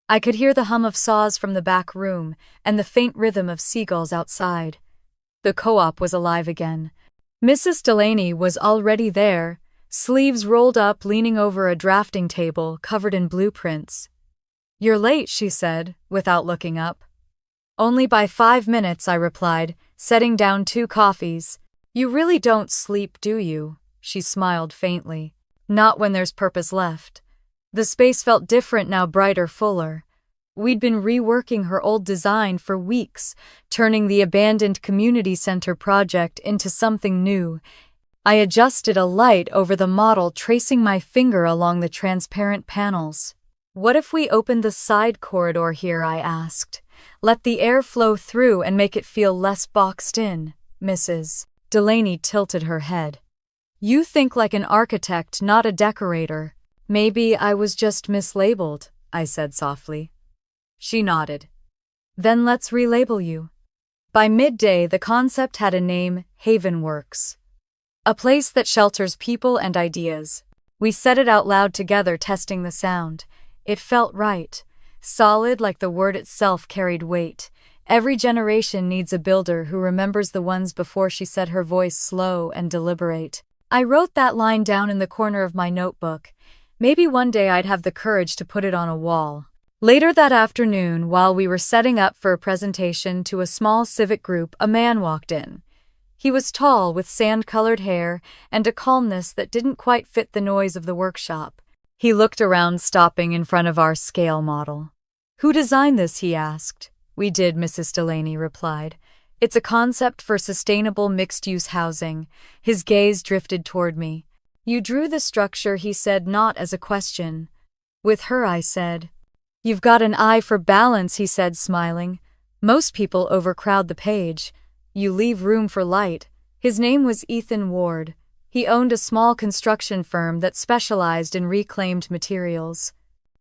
I could hear the hum of saws from the back room and the faint rhythm of seagulls outside. The co-op was alive again. Mrs. Delaney was already there, sleeves rolled up, leaning over a drafting table covered in blueprints. "You're late," she said, without looking up. "Only by 5 minutes," I replied, setting down 2 coffees. "You really don't sleep, do you?" She smiled faintly. "Not when there's purpose left." The space felt different now, brighter, fuller. We'd been reworking her old design for weeks, turning the abandoned community center project into something new. I adjusted a light over the model, tracing my finger along the transparent panels. "What if we opened the side corridor here?" I asked. "Let the air flow through and make it feel less boxed in." Mrs. Delaney tilted her head. "You think like an architect, not a decorator." "Maybe I was just mislabeled," I said softly. She nodded. "Then let's relabel you." By midday, the concept had a name: Havenworks. A place that shelters people and ideas. We said it out loud together, testing the sound. It felt right. Solid, like the word itself carried weight. "Every generation needs a builder who remembers the ones before," she said, her voice slow and deliberate. I wrote that line down in the corner of my notebook. Maybe one day I'd have the courage to put it on a wall. Later that afternoon, while we were setting up for a presentation to a small civic group, a man walked in. He was tall, with sand-colored hair and a calmness that didn't quite fit the noise of the workshop. He looked around, stopping in front of our scale model. "Who designed this?" he asked. "We did," Mrs. Delaney replied. "It's a concept for sustainable mixed-use housing." His gaze drifted toward me. "You drew the structure," he said, not as a question. "With her," I said. "You've got an eye for balance," he said, smiling. "Most people overcrowd the page. You leave room for light." His name was Ethan Ward. He owned a small construction firm that specialized in reclaimed materials.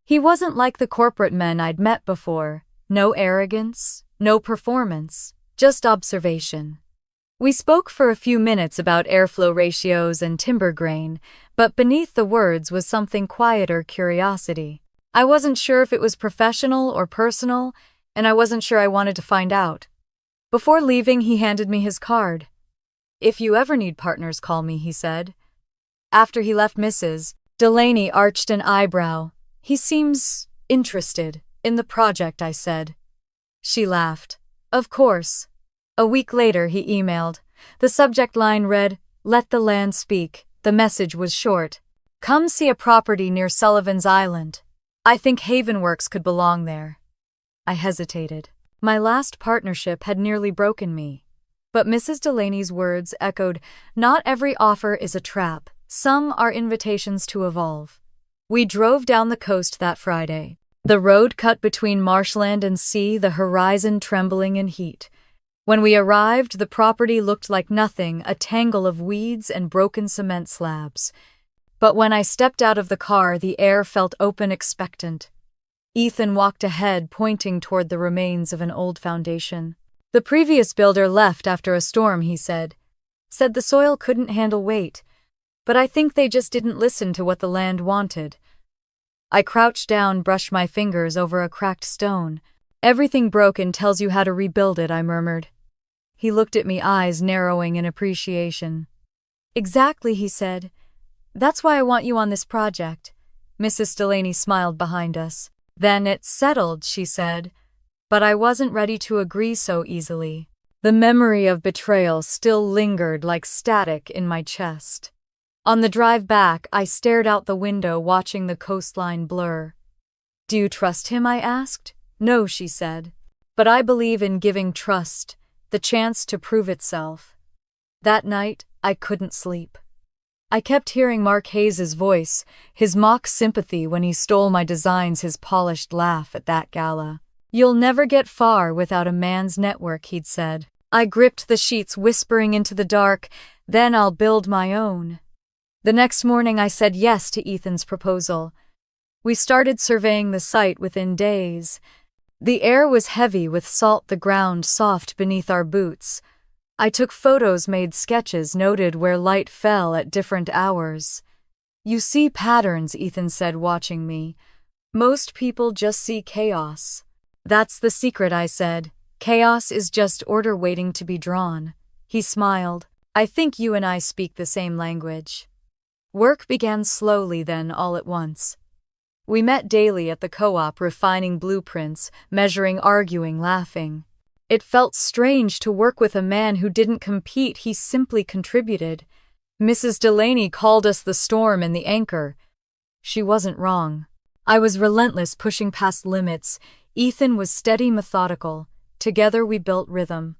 He wasn't like the corporate men I'd met before. No arrogance, no performance, just observation. We spoke for a few minutes about airflow ratios and timber grain, but beneath the words was something quieter curiosity. I wasn't sure if it was professional or personal, and I wasn't sure I wanted to find out. Before leaving, he handed me his card. "If you ever need partners, call me," he said. After he left, Mrs. Delaney arched an eyebrow. "He seems interested in the project," I said. She laughed. "Of course." A week later, he emailed. The subject line read, "Let the land speak." The message was short. "Come see a property near Sullivan's Island. I think Havenworks could belong there." I hesitated. My last partnership had nearly broken me. But Mrs. Delaney's words echoed, "Not every offer is a trap. Some are invitations to evolve." We drove down the coast that Friday. The road cut between marshland and sea, the horizon trembling in heat. When we arrived, the property looked like nothing, a tangle of weeds and broken cement slabs. But when I stepped out of the car, the air felt open, expectant. Ethan walked ahead, pointing toward the remains of an old foundation. "The previous builder left after a storm," he said. "Said the soil couldn't handle weight. But I think they just didn't listen to what the land wanted." I crouched down, brushed my fingers over a cracked stone. "Everything broken tells you how to rebuild it," I murmured. He looked at me, eyes narrowing in appreciation. "Exactly," he said. "That's why I want you on this project." Mrs. Delaney smiled behind us. "Then it's settled," she said. But I wasn't ready to agree so easily. The memory of betrayal still lingered like static in my chest. On the drive back, I stared out the window, watching the coastline blur. "Do you trust him?" I asked. "No," she said. "But I believe in giving trust the chance to prove itself." That night, I couldn't sleep. I kept hearing Mark Hayes's voice, his mock sympathy when he stole my designs, his polished laugh at that gala. "You'll never get far without a man's network," he'd said. I gripped the sheets, whispering into the dark, "Then I'll build my own." The next morning, I said yes to Ethan's proposal. We started surveying the site within days. The air was heavy with salt, the ground soft beneath our boots. I took photos, made sketches, noted where light fell at different hours. "You see patterns," Ethan said, watching me. "Most people just see chaos." "That's the secret," I said. "Chaos is just order waiting to be drawn." He smiled. "I think you and I speak the same language." Work began slowly then, all at once. We met daily at the co-op, refining blueprints, measuring, arguing, laughing. It felt strange to work with a man who didn't compete, he simply contributed. Mrs. Delaney called us the storm and the anchor. She wasn't wrong. I was relentless, pushing past limits. Ethan was steady, methodical. Together we built rhythm.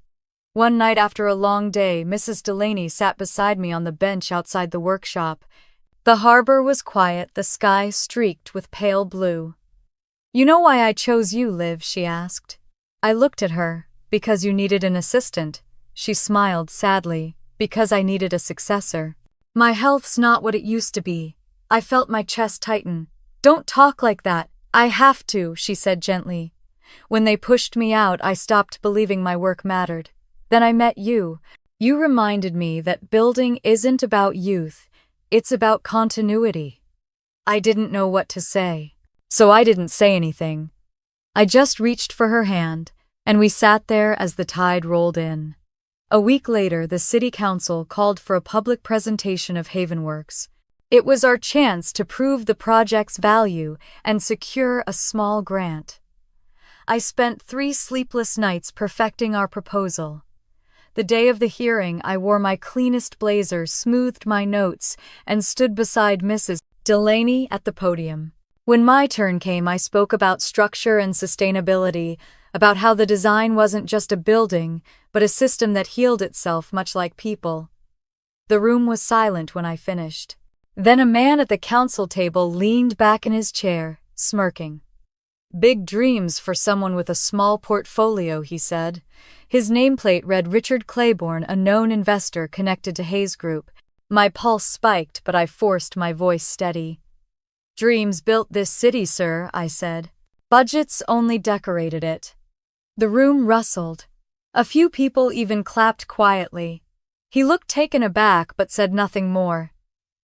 One night after a long day, Mrs. Delaney sat beside me on the bench outside the workshop. The harbor was quiet, the sky streaked with pale blue. "You know why I chose you, Liv?" she asked. I looked at her. "Because you needed an assistant." She smiled sadly. "Because I needed a successor. My health's not what it used to be." I felt my chest tighten. "Don't talk like that. I have to," she said gently. "When they pushed me out, I stopped believing my work mattered. Then I met you. You reminded me that building isn't about youth, it's about continuity." I didn't know what to say, so I didn't say anything. I just reached for her hand, and we sat there as the tide rolled in. A week later, the city council called for a public presentation of Havenworks. It was our chance to prove the project's value and secure a small grant. I spent 3 sleepless nights perfecting our proposal. The day of the hearing, I wore my cleanest blazer, smoothed my notes, and stood beside Mrs. Delaney at the podium. When my turn came, I spoke about structure and sustainability, about how the design wasn't just a building, but a system that healed itself much like people. The room was silent when I finished. Then a man at the council table leaned back in his chair, smirking. "Big dreams for someone with a small portfolio," he said. His nameplate read Richard Claiborne, a known investor connected to Hayes Group. My pulse spiked, but I forced my voice steady. "Dreams built this city, sir," I said. "Budgets only decorated it." The room rustled. A few people even clapped quietly. He looked taken aback but said nothing more.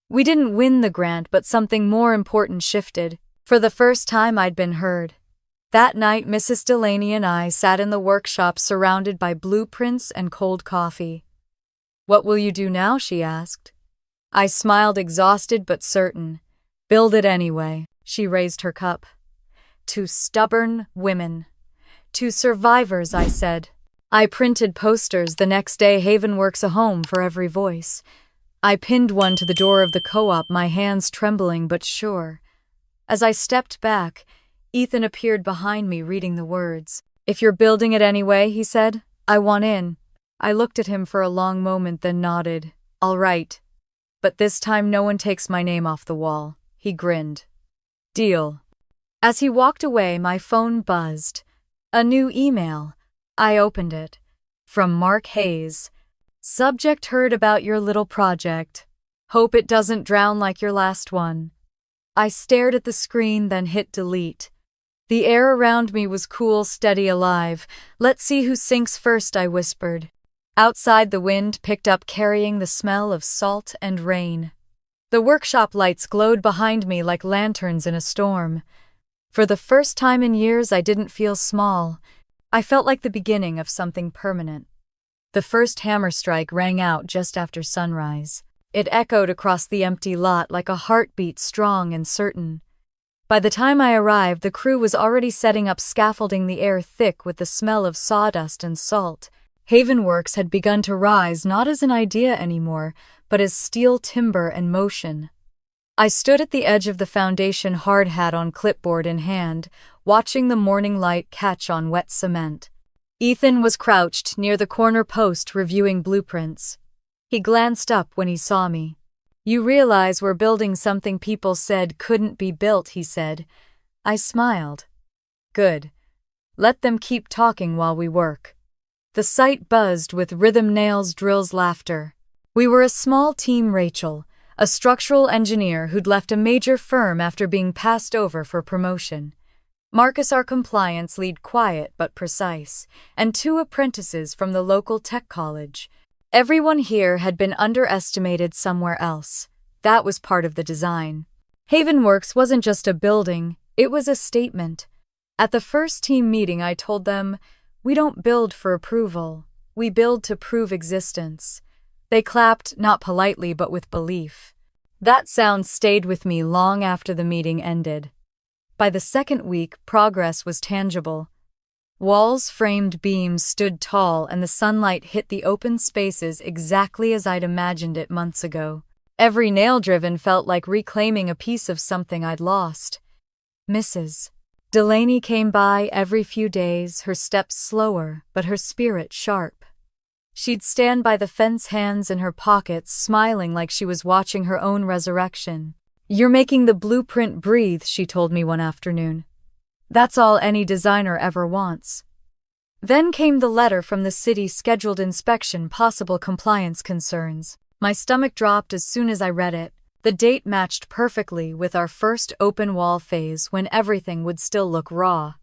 We didn't win the grant, but something more important shifted. For the first time, I'd been heard. That night, Mrs. Delaney and I sat in the workshop surrounded by blueprints and cold coffee. "What will you do now?" she asked. I smiled, exhausted but certain. "Build it anyway." She raised her cup. "To stubborn women. To survivors," I said. I printed posters the next day. Havenworks, a home for every voice. I pinned one to the door of the co-op, my hands trembling but sure. As I stepped back, Ethan appeared behind me, reading the words. "If you're building it anyway," he said, "I want in." I looked at him for a long moment, then nodded. "All right. But this time no one takes my name off the wall." He grinned. "Deal." As he walked away, my phone buzzed. A new email. I opened it. From Mark Hayes. Subject: heard about your little project. Hope it doesn't drown like your last one. I stared at the screen, then hit delete. The air around me was cool, steady, alive. "Let's see who sinks first," I whispered. Outside, the wind picked up, carrying the smell of salt and rain. The workshop lights glowed behind me like lanterns in a storm. For the first time in years, I didn't feel small. I felt like the beginning of something permanent. The first hammer strike rang out just after sunrise. It echoed across the empty lot like a heartbeat, strong and certain. By the time I arrived, the crew was already setting up scaffolding, the air thick with the smell of sawdust and salt. Havenworks had begun to rise, not as an idea anymore, but as steel, timber, and motion. I stood at the edge of the foundation, hard hat on, clipboard in hand, watching the morning light catch on wet cement. Ethan was crouched near the corner post, reviewing blueprints. He glanced up when he saw me. "You realize we're building something people said couldn't be built," he said. I smiled. "Good. Let them keep talking while we work." The site buzzed with rhythm, nails, drills, laughter. We were a small team: Rachel, a structural engineer who'd left a major firm after being passed over for promotion; Marcus, our compliance lead, quiet but precise; and 2 apprentices from the local tech college. Everyone here had been underestimated somewhere else. That was part of the design. Havenworks wasn't just a building, it was a statement. At the first team meeting, I told them, "We don't build for approval. We build to prove existence." They clapped, not politely but with belief. That sound stayed with me long after the meeting ended. By the second week, progress was tangible. Walls, framed beams stood tall, and the sunlight hit the open spaces exactly as I'd imagined it months ago. Every nail driven felt like reclaiming a piece of something I'd lost. Mrs. Delaney came by every few days, her steps slower, but her spirit sharp. She'd stand by the fence, hands in her pockets, smiling like she was watching her own resurrection. "You're making the blueprint breathe," she told me one afternoon. "That's all any designer ever wants." Then came the letter from the city: scheduled inspection, possible compliance concerns. My stomach dropped as soon as I read it. The date matched perfectly with our first open wall phase, when everything would still look raw.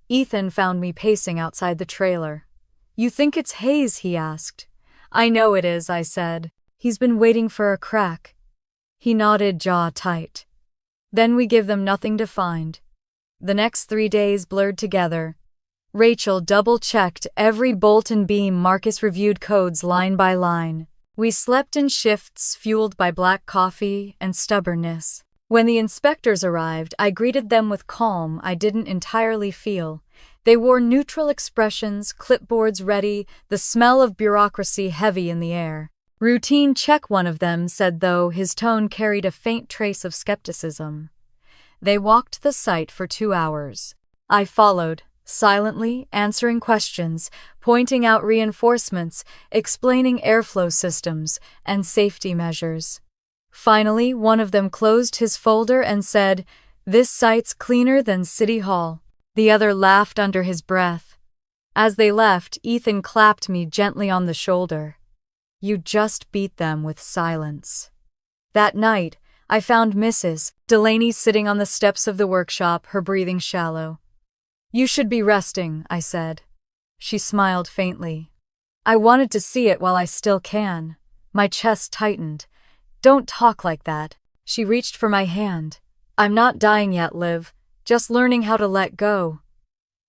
Ethan found me pacing outside the trailer. "You think it's Hayes?" he asked. "I know it is," I said. "He's been waiting for a crack." He nodded, jaw tight. "Then we give them nothing to find." The next 3 days blurred together. Rachel double-checked every bolt and beam. Marcus reviewed codes line by line. We slept in shifts fueled by black coffee and stubbornness. When the inspectors arrived, I greeted them with calm I didn't entirely feel. They wore neutral expressions, clipboards ready, the smell of bureaucracy heavy in the air. "Routine check," one of them said, though his tone carried a faint trace of skepticism. They walked the site for 2 hours. I followed, silently, answering questions, pointing out reinforcements, explaining airflow systems and safety measures. Finally, one of them closed his folder and said, "This site's cleaner than City Hall." The other laughed under his breath. As they left, Ethan clapped me gently on the shoulder. "You just beat them with silence." That night, I found Mrs. Delaney sitting on the steps of the workshop, her breathing shallow. "You should be resting," I said. She smiled faintly. "I wanted to see it while I still can." My chest tightened. Don't talk like that. She reached for my hand. I'm not dying yet, Liv. Just learning how to let go.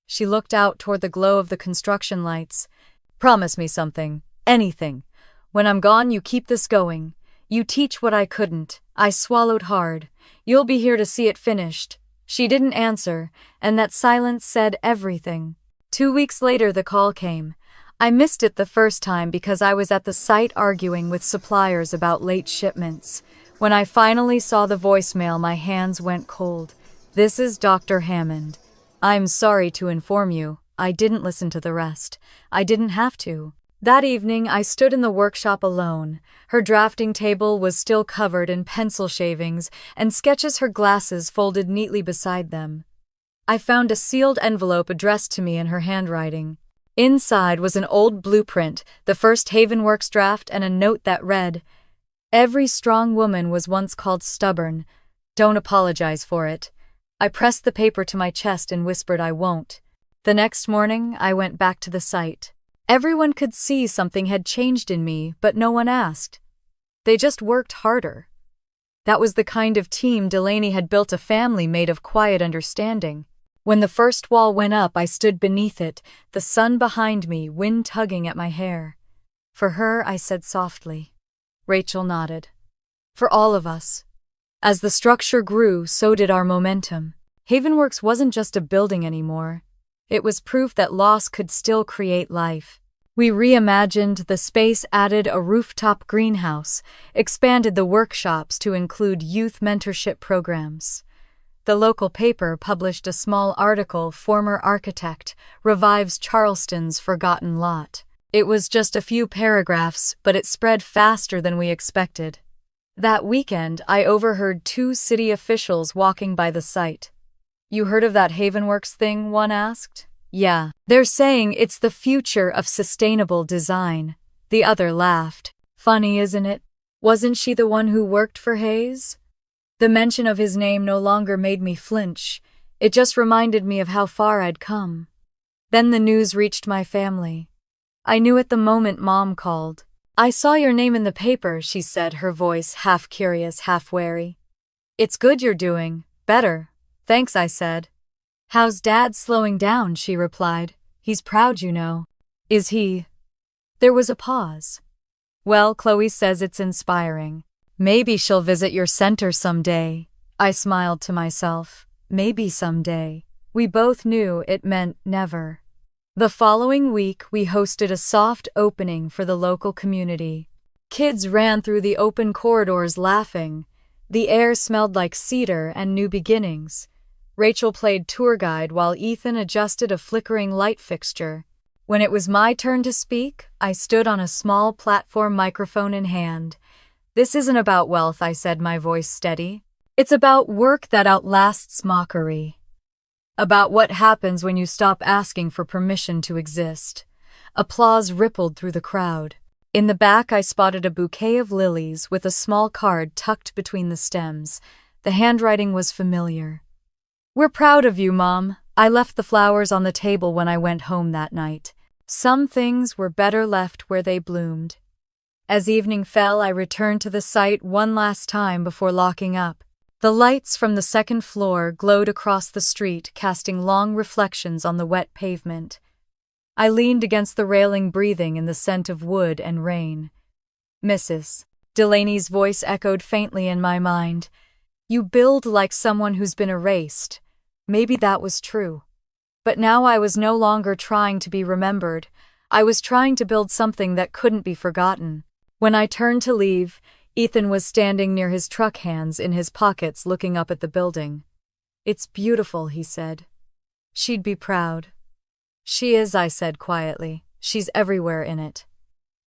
She looked out toward the glow of the construction lights. Promise me something. Anything. When I'm gone, you keep this going. You teach what I couldn't. I swallowed hard. You'll be here to see it finished. She didn't answer, and that silence said everything. 2 weeks later, the call came. I missed it the first time because I was at the site arguing with suppliers about late shipments. When I finally saw the voicemail, my hands went cold. This is Dr. Hammond. I'm sorry to inform you, I didn't listen to the rest. I didn't have to. That evening, I stood in the workshop alone. Her drafting table was still covered in pencil shavings and sketches, her glasses folded neatly beside them. I found a sealed envelope addressed to me in her handwriting. Inside was an old blueprint, the first Havenworks draft, and a note that read, "Every strong woman was once called stubborn. Don't apologize for it." I pressed the paper to my chest and whispered, "I won't." The next morning, I went back to the site. Everyone could see something had changed in me, but no one asked. They just worked harder. That was the kind of team Delaney had built, a family made of quiet understanding. When the first wall went up, I stood beneath it, the sun behind me, wind tugging at my hair. For her, I said softly. Rachel nodded. For all of us. As the structure grew, so did our momentum. Havenworks wasn't just a building anymore. It was proof that loss could still create life. We reimagined the space, added a rooftop greenhouse, expanded the workshops to include youth mentorship programs. The local paper published a small article, "Former Architect Revives Charleston's Forgotten Lot." It was just a few paragraphs, but it spread faster than we expected. That weekend, I overheard 2 city officials walking by the site. "You heard of that Havenworks thing?" one asked. "Yeah, they're saying it's the future of sustainable design." The other laughed. "Funny, isn't it? Wasn't she the one who worked for Hayes?" The mention of his name no longer made me flinch. It just reminded me of how far I'd come. Then the news reached my family. I knew at the moment Mom called. "I saw your name in the paper," she said, her voice half curious, half wary. "It's good you're doing better." "Thanks," I said. "How's Dad?" "Slowing down," she replied. "He's proud, you know." "Is he?" There was a pause. "Well, Chloe says it's inspiring. Maybe she'll visit your center someday." I smiled to myself. Maybe someday. We both knew it meant never. The following week, we hosted a soft opening for the local community. Kids ran through the open corridors laughing. The air smelled like cedar and new beginnings. Rachel played tour guide while Ethan adjusted a flickering light fixture. When it was my turn to speak, I stood on a small platform, microphone in hand. "This isn't about wealth," I said, my voice steady. "It's about work that outlasts mockery. About what happens when you stop asking for permission to exist." Applause rippled through the crowd. In the back, I spotted a bouquet of lilies with a small card tucked between the stems. The handwriting was familiar. "We're proud of you, Mom." I left the flowers on the table when I went home that night. Some things were better left where they bloomed. As evening fell, I returned to the site one last time before locking up. The lights from the second floor glowed across the street, casting long reflections on the wet pavement. I leaned against the railing, breathing in the scent of wood and rain. "Mrs. Delaney's voice echoed faintly in my mind. You build like someone who's been erased." Maybe that was true. But now I was no longer trying to be remembered. I was trying to build something that couldn't be forgotten. When I turned to leave, Ethan was standing near his truck, hands in his pockets, looking up at the building. "It's beautiful," he said. "She'd be proud." "She is," I said quietly. "She's everywhere in it."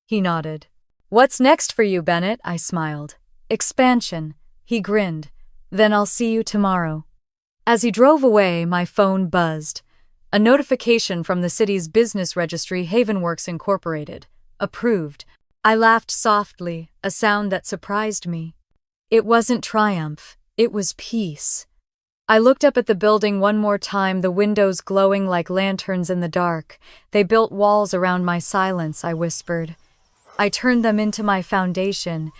He nodded. "What's next for you, Bennett?" I smiled. "Expansion." He grinned. "Then I'll see you tomorrow." As he drove away, my phone buzzed. A notification from the city's business registry, Havenworks Incorporated. Approved. I laughed softly, a sound that surprised me. It wasn't triumph, it was peace. I looked up at the building one more time, the windows glowing like lanterns in the dark. They built walls around my silence, I whispered. I turned them into my foundation,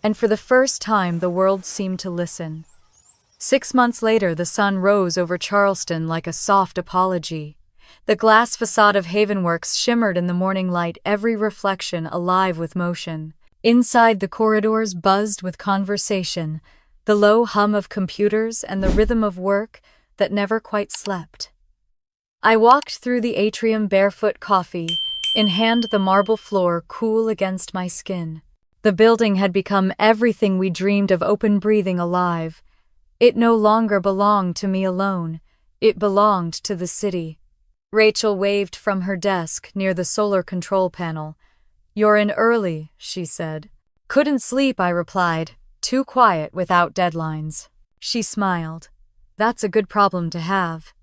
and for the first time the world seemed to listen. 6 months later, the sun rose over Charleston like a soft apology. The glass facade of Havenworks shimmered in the morning light, every reflection alive with motion. Inside, the corridors buzzed with conversation, the low hum of computers and the rhythm of work that never quite slept. I walked through the atrium barefoot, coffee in hand, the marble floor cool against my skin. The building had become everything we dreamed of, open, breathing, alive. It no longer belonged to me alone. It belonged to the city. Rachel waved from her desk near the solar control panel. "You're in early," she said. "Couldn't sleep," I replied. "Too quiet, without deadlines." She smiled. "That's a good problem to have."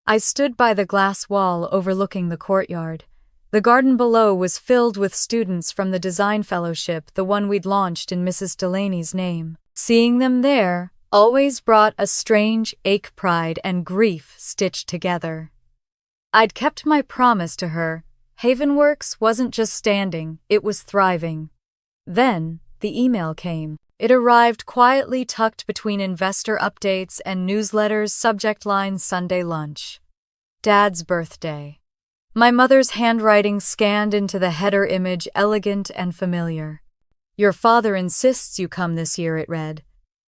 I stood by the glass wall overlooking the courtyard. The garden below was filled with students from the design fellowship, the one we'd launched in Mrs. Delaney's name. Seeing them there always brought a strange ache, pride and grief stitched together. I'd kept my promise to her. Havenworks wasn't just standing, it was thriving. Then, the email came. It arrived quietly, tucked between investor updates and newsletters, subject line Sunday lunch. Dad's birthday. My mother's handwriting scanned into the header image, elegant and familiar. "Your father insists you come this year," it read.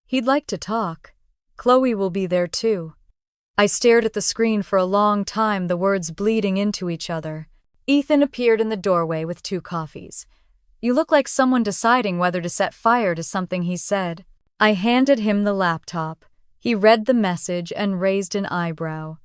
"He'd like to talk. Chloe will be there too." I stared at the screen for a long time, the words bleeding into each other. Ethan appeared in the doorway with 2 coffees. "You look like someone deciding whether to set fire to something," he said. I handed him the laptop. He read the message and raised an eyebrow.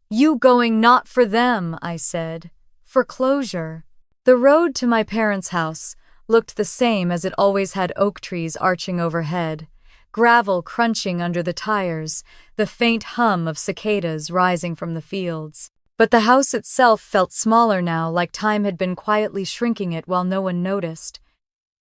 "You going?" "Not for them," I said. "For closure." The road to my parents' house looked the same as it always had, oak trees arching overhead, gravel crunching under the tires, the faint hum of cicadas rising from the fields. But the house itself felt smaller now, like time had been quietly shrinking it while no one noticed.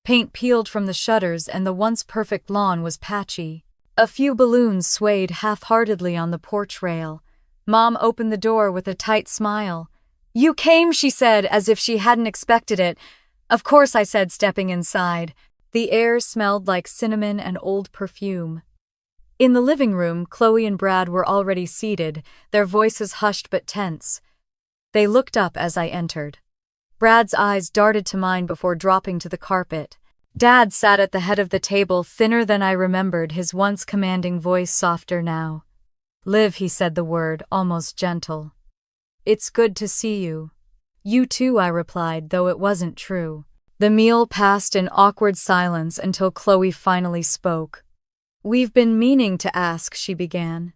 Paint peeled from the shutters and the once perfect lawn was patchy. A few balloons swayed half-heartedly on the porch rail. Mom opened the door with a tight smile. "You came," she said, as if she hadn't expected it. "Of course," I said, stepping inside. The air smelled like cinnamon and old perfume. In the living room, Chloe and Brad were already seated, their voices hushed but tense. They looked up as I entered. Brad's eyes darted to mine before dropping to the carpet. Dad sat at the head of the table, thinner than I remembered, his once commanding voice softer now. "Liv," he said the word, almost gentle. "It's good to see you." "You too," I replied, though it wasn't true. The meal passed in awkward silence until Chloe finally spoke. "We've been meaning to ask," she began.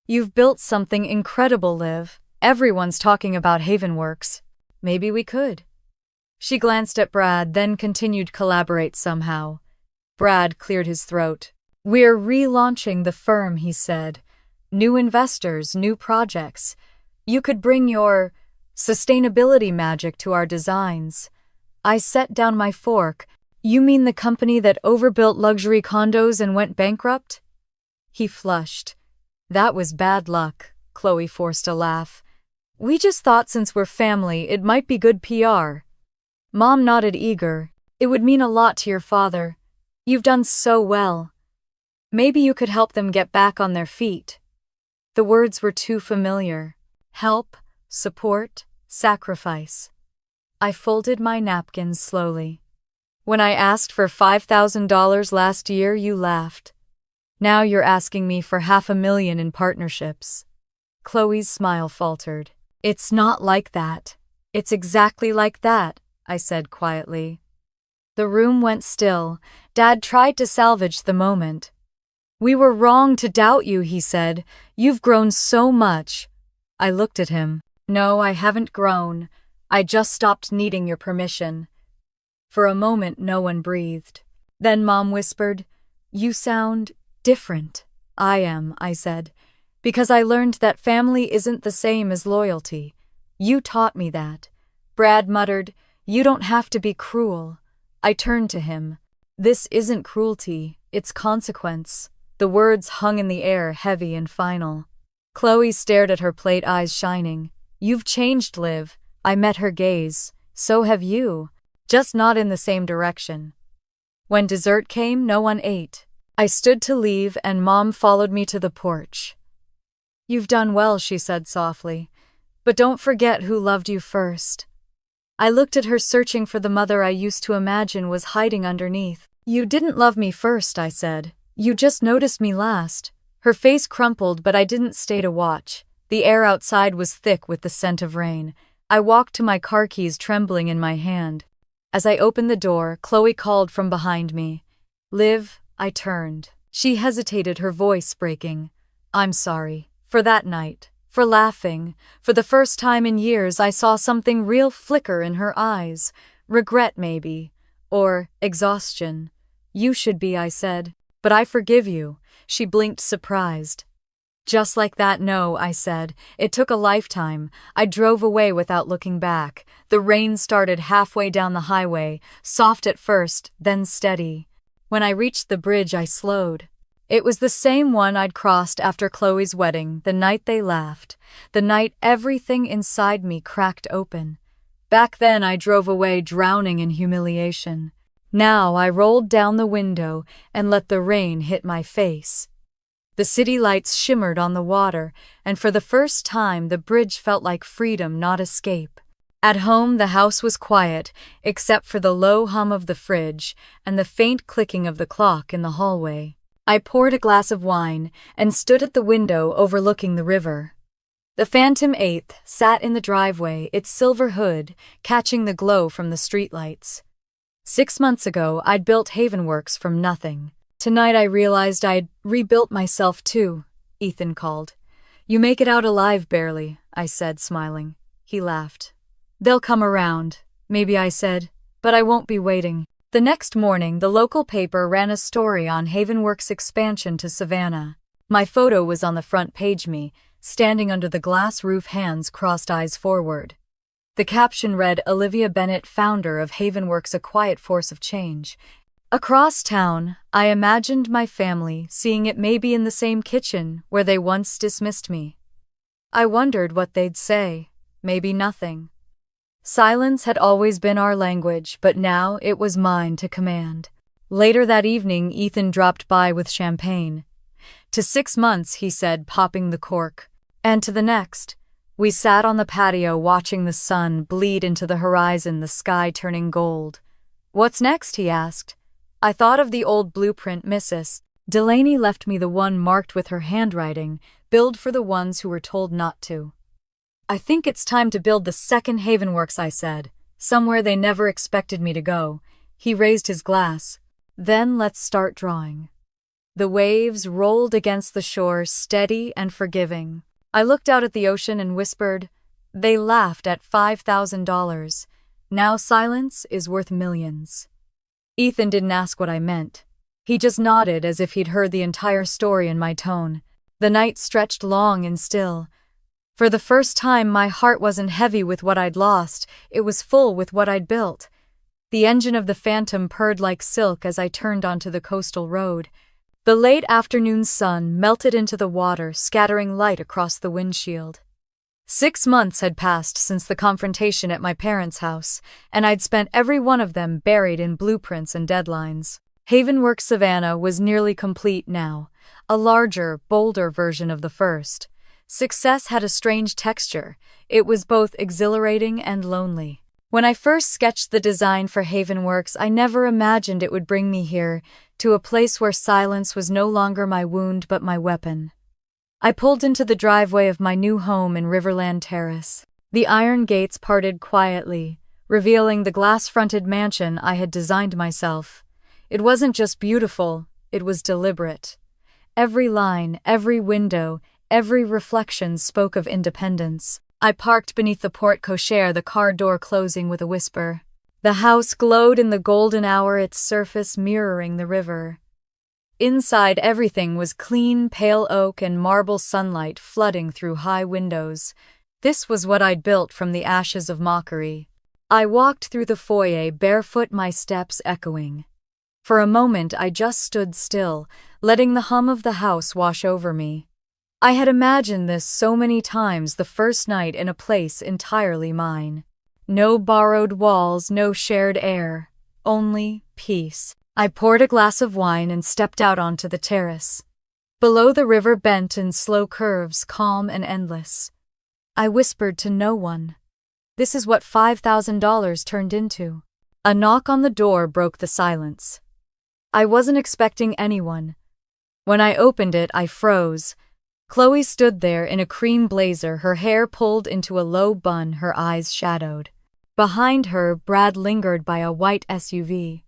"You've built something incredible, Liv. Everyone's talking about Havenworks. Maybe we could." She glanced at Brad, then continued, "Collaborate somehow." Brad cleared his throat. "We're relaunching the firm," he said. "New investors, new projects. You could bring your sustainability magic to our designs." I set down my fork. "You mean the company that overbuilt luxury condos and went bankrupt?" He flushed. "That was bad luck." Chloe forced a laugh. "We just thought since we're family, it might be good PR." Mom nodded, eager. "It would mean a lot to your father. You've done so well. Maybe you could help them get back on their feet." The words were too familiar. Help, support, sacrifice. I folded my napkins slowly. "When I asked for $5,000 last year, you laughed. Now you're asking me for $500,000 in partnerships." Chloe's smile faltered. "It's not like that." "It's exactly like that," I said quietly. The room went still. Dad tried to salvage the moment. "We were wrong to doubt you," he said. "You've grown so much." I looked at him. "No, I haven't grown. I just stopped needing your permission." For a moment, no one breathed. Then Mom whispered, "You sound different." "I am," I said, "because I learned that family isn't the same as loyalty. You taught me that." Brad muttered, "You don't have to be cruel." I turned to him. "This isn't cruelty, it's consequence." The words hung in the air, heavy and final. Chloe stared at her plate, eyes shining. "You've changed, Liv." I met her gaze. "So have you." just not in the same direction. When dessert came, no one ate. I stood to leave and Mom followed me to the porch. "You've done well," she said softly, "but don't forget who loved you first." I looked at her, searching for the mother I used to imagine was hiding underneath. "You didn't love me first," I said. "You just noticed me last." Her face crumpled, but I didn't stay to watch. The air outside was thick with the scent of rain. I walked to my car keys, trembling in my hand. As I opened the door, Chloe called from behind me. "Liv," I turned. She hesitated, her voice breaking. "I'm sorry. For that night. For laughing. For the first time in years, I saw something real flicker in her eyes. Regret, maybe. Or exhaustion." "You should be," I said. "But I forgive you." She blinked, surprised. "Just like that?" "No," I said. "It took a lifetime." I drove away without looking back. The rain started halfway down the highway, soft at first, then steady. When I reached the bridge, I slowed. It was the same one I'd crossed after Chloe's wedding, the night they laughed, the night everything inside me cracked open. Back then, I drove away drowning in humiliation. Now I rolled down the window and let the rain hit my face. The city lights shimmered on the water, and for the first time the bridge felt like freedom, not escape. At home, the house was quiet, except for the low hum of the fridge and the faint clicking of the clock in the hallway. I poured a glass of wine and stood at the window overlooking the river. The Phantom 8th sat in the driveway, its silver hood catching the glow from the streetlights. 6 months ago, I'd built Havenworks from nothing. Tonight I realized I'd rebuilt myself too. Ethan called. "You make it out alive, barely," I said, smiling. He laughed. "They'll come around," maybe, I said, "but I won't be waiting." The next morning, the local paper ran a story on Havenworks' expansion to Savannah. My photo was on the front page, me, standing under the glass roof, hands crossed, eyes forward. The caption read, "Olivia Bennett, founder of Havenworks, a quiet force of change." Across town, I imagined my family seeing it, maybe in the same kitchen where they once dismissed me. I wondered what they'd say. Maybe nothing. Silence had always been our language, but now it was mine to command. Later that evening, Ethan dropped by with champagne. "To 6 months," he said, popping the cork. "And to the next." We sat on the patio watching the sun bleed into the horizon, the sky turning gold. "What's next?" he asked. I thought of the old blueprint Mrs. Delaney left me, the one marked with her handwriting, "Build for the ones who were told not to." "I think it's time to build the second Havenworks," I said, "somewhere they never expected me to go." He raised his glass. "Then let's start drawing." The waves rolled against the shore, steady and forgiving. I looked out at the ocean and whispered, "They laughed at $5,000. Now silence is worth millions." Ethan didn't ask what I meant. He just nodded as if he'd heard the entire story in my tone. The night stretched long and still. For the first time, my heart wasn't heavy with what I'd lost, it was full with what I'd built. The engine of the Phantom purred like silk as I turned onto the coastal road. The late afternoon sun melted into the water, scattering light across the windshield. 6 months had passed since the confrontation at my parents' house, and I'd spent every one of them buried in blueprints and deadlines. Havenworks Savannah was nearly complete now, a larger, bolder version of the first. Success had a strange texture. It was both exhilarating and lonely. When I first sketched the design for Havenworks, I never imagined it would bring me here, to a place where silence was no longer my wound but my weapon. I pulled into the driveway of my new home in Riverland Terrace. The iron gates parted quietly, revealing the glass-fronted mansion I had designed myself. It wasn't just beautiful, it was deliberate. Every line, every window, every reflection spoke of independence. I parked beneath the porte-cochere, the car door closing with a whisper. The house glowed in the golden hour, its surface mirroring the river. Inside, everything was clean, pale oak and marble, sunlight flooding through high windows. This was what I'd built from the ashes of mockery. I walked through the foyer, barefoot, my steps echoing. For a moment, I just stood still, letting the hum of the house wash over me. I had imagined this so many times, the first night in a place entirely mine. No borrowed walls, no shared air. Only peace. I poured a glass of wine and stepped out onto the terrace. Below, the river bent in slow curves, calm and endless. I whispered to no one. This is what $5,000 turned into. A knock on the door broke the silence. I wasn't expecting anyone. When I opened it, I froze. Chloe stood there in a cream blazer, her hair pulled into a low bun, her eyes shadowed. Behind her, Brad lingered by a white SUV.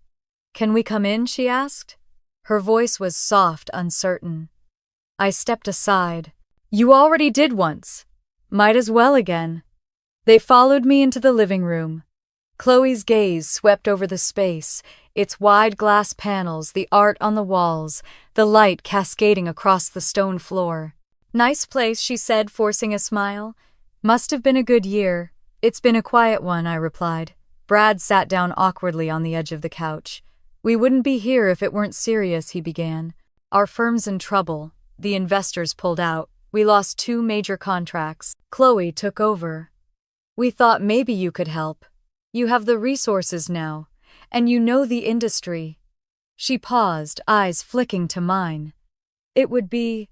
"Can we come in?" she asked. Her voice was soft, uncertain. I stepped aside. "You already did once. Might as well again." They followed me into the living room. Chloe's gaze swept over the space, its wide glass panels, the art on the walls, the light cascading across the stone floor. "Nice place," she said, forcing a smile. "Must have been a good year." "It's been a quiet one," I replied. Brad sat down awkwardly on the edge of the couch. "We wouldn't be here if it weren't serious," he began. "Our firm's in trouble. The investors pulled out. We lost 2 major contracts. Chloe took over. We thought maybe you could help. You have the resources now, and you know the industry." She paused, eyes flicking to mine. "It would be